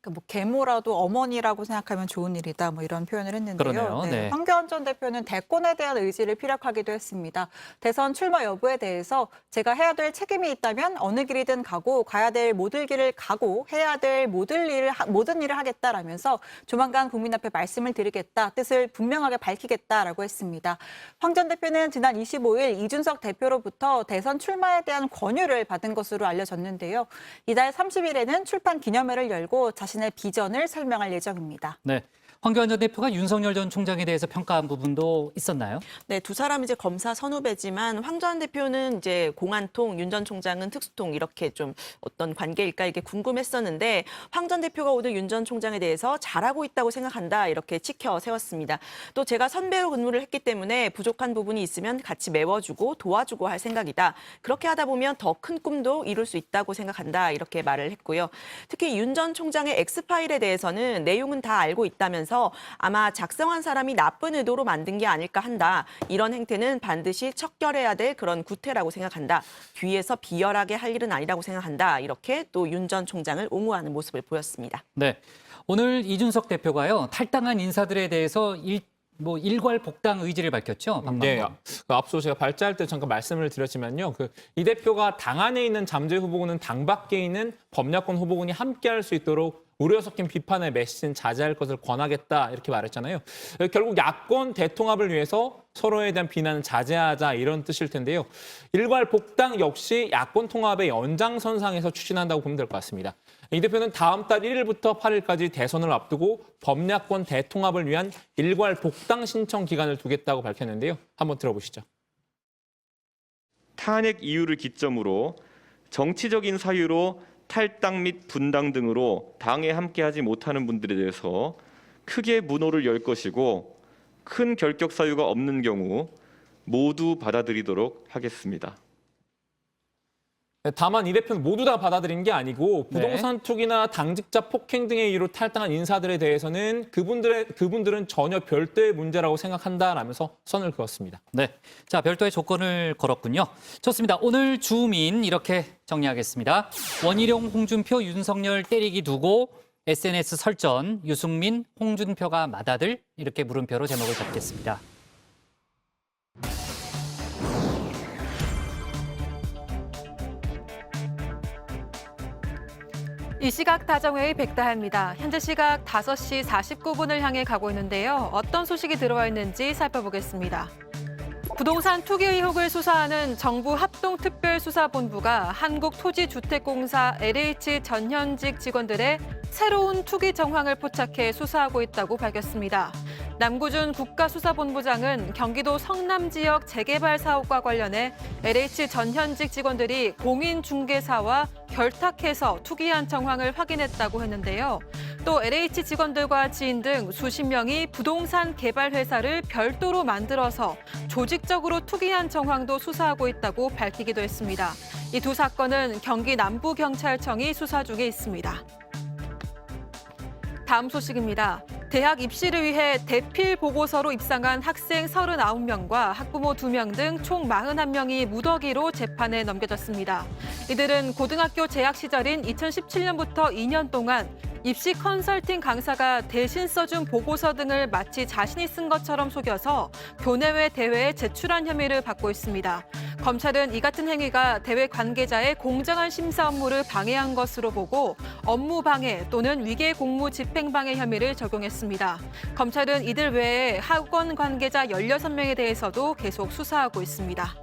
C: 뭐 계모라도 어머니라고 생각하면 좋은 일이다, 뭐 이런 표현을 했는데요.
A: 그러네요. 네.
C: 황교안 전 대표는 대권에 대한 의지를 피력하기도 했습니다. 대선 출마 여부에 대해서 제가 해야 될 책임이 있다면 어느 길이든 가고 가야 될 모든 길을 가고 해야 될 모든 일을 하겠다라면서 조만간 국민 앞에 말씀을 드리겠다, 뜻을 분명하게 밝히겠다라고 했습니다. 황 전 대표는 지난 25일 이준석 대표로부터 대선 출마에 대한 권유를 받은 것으로 알려졌는데요. 이달 30일에는 출판 기념회를 열고 자신의 비전을 설명할 예정입니다.
A: 네. 황교안 전 대표가 윤석열 전 총장에 대해서 평가한 부분도 있었나요?
B: 네, 두 사람 이제 검사 선후배지만 황 전 대표는 이제 공안통, 윤 전 총장은 특수통 이렇게 좀 어떤 관계일까 이게 궁금했었는데 황 전 대표가 오늘 윤 전 총장에 대해서 잘하고 있다고 생각한다 이렇게 치켜 세웠습니다. 또 제가 선배로 근무를 했기 때문에 부족한 부분이 있으면 같이 메워주고 도와주고 할 생각이다. 그렇게 하다 보면 더 큰 꿈도 이룰 수 있다고 생각한다 이렇게 말을 했고요. 특히 윤 전 총장의 X파일에 대해서는 내용은 다 알고 있다면서 아마 작성한 사람이 나쁜 의도로 만든 게 아닐까 한다. 이런 행태는 반드시 척결해야 될 그런 구태라고 생각한다. 뒤에서 비열하게 할 일은 아니라고 생각한다. 이렇게 또 윤 전 총장을 옹호하는 모습을 보였습니다.
A: 네. 오늘 이준석 대표가요, 탈당한 인사들에 대해서 일괄 복당 의지를 밝혔죠.
S: 네, 앞서 제가 발제할 때 잠깐 말씀을 드렸지만요. 이 대표가 당 안에 있는 잠재 후보군은 당 밖에 있는 범야권 후보군이 함께할 수 있도록 우려 섞인 비판의 메시지는 자제할 것을 권하겠다 이렇게 말했잖아요. 결국 야권 대통합을 위해서 서로에 대한 비난은 자제하자 이런 뜻일 텐데요. 일괄 복당 역시 야권 통합의 연장선상에서 추진한다고 보면 될 것 같습니다. 이 대표는 다음 달 1일부터 8일까지 대선을 앞두고 범야권 대통합을 위한 일괄 복당 신청 기간을 두겠다고 밝혔는데요. 한번 들어보시죠.
W: 탄핵 이유를 기점으로 정치적인 사유로 탈당 및 분당 등으로 당에 함께하지 못하는 분들에 대해서 크게 문호를 열 것이고 큰 결격 사유가 없는 경우 모두 받아들이도록 하겠습니다.
S: 다만 이 대표는 모두 다 받아들인 게 아니고 부동산 투기나 당직자 폭행 등의 이유로 탈당한 인사들에 대해서는 그분들은 전혀 별도의 문제라고 생각한다라면서 선을 그었습니다.
A: 네, 자 별도의 조건을 걸었군요. 좋습니다. 오늘 주민 이렇게 정리하겠습니다. 원희룡, 홍준표, 윤석열 때리기 두고 SNS 설전, 유승민, 홍준표가 맏아들 이렇게 물음표로 제목을 잡겠습니다.
M: 이 시각 다정회의 백다혜입니다. 현재 시각 5시 49분을 향해 가고 있는데요. 어떤 소식이 들어와 있는지 살펴보겠습니다. 부동산 투기 의혹을 수사하는 정부 합동특별수사본부가 한국토지주택공사 LH 전현직 직원들의 새로운 투기 정황을 포착해 수사하고 있다고 밝혔습니다. 남구준 국가수사본부장은 경기도 성남 지역 재개발 사업과 관련해 LH 전현직 직원들이 공인중개사와 결탁해서 투기한 정황을 확인했다고 했는데요. 또 LH 직원들과 지인 등 수십 명이 부동산 개발 회사를 별도로 만들어서 조직적으로 투기한 정황도 수사하고 있다고 밝히기도 했습니다. 이 두 사건은 경기 남부경찰청이 수사 중에 있습니다. 다음 소식입니다. 대학 입시를 위해 대필 보고서로 입상한 학생 39명과 학부모 2명 등 총 41명이 무더기로 재판에 넘겨졌습니다. 이들은 고등학교 재학 시절인 2017년부터 2년 동안 입시 컨설팅 강사가 대신 써준 보고서 등을 마치 자신이 쓴 것처럼 속여서 교내외 대회에 제출한 혐의를 받고 있습니다. 검찰은 이 같은 행위가 대회 관계자의 공정한 심사 업무를 방해한 것으로 보고 업무 방해 또는 위계 공무 집행 방해 혐의를 적용했습니다. 검찰은 이들 외에 학원 관계자 16명에 대해서도 계속 수사하고 있습니다.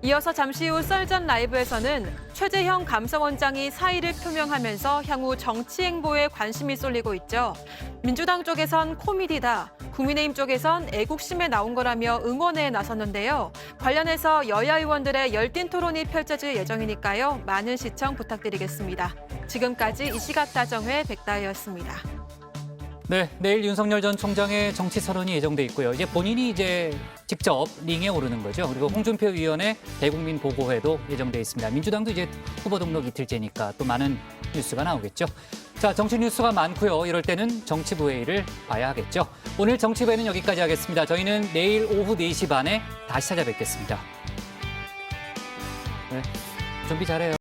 M: 이어서 잠시 후 썰전 라이브에서는 최재형 감사원장이 사의를 표명하면서 향후 정치 행보에 관심이 쏠리고 있죠. 민주당 쪽에선 코미디다, 국민의힘 쪽에선 애국심에 나온 거라며 응원에 나섰는데요. 관련해서 여야 의원들의 열띤 토론이 펼쳐질 예정이니까요. 많은 시청 부탁드리겠습니다. 지금까지 이 시각 다정회 백다혜였습니다.
A: 네, 내일 윤석열 전 총장의 정치 선언이 예정돼 있고요. 이제 본인이 직접 링에 오르는 거죠. 그리고 홍준표 위원의 대국민 보고회도 예정돼 있습니다. 민주당도 이제 후보 등록 이틀째니까 또 많은 뉴스가 나오겠죠. 자, 정치 뉴스가 많고요. 이럴 때는 정치부회의를 봐야 하겠죠. 오늘 정치부회는 여기까지 하겠습니다. 저희는 내일 오후 4시 반에 다시 찾아뵙겠습니다. 네, 준비 잘해요.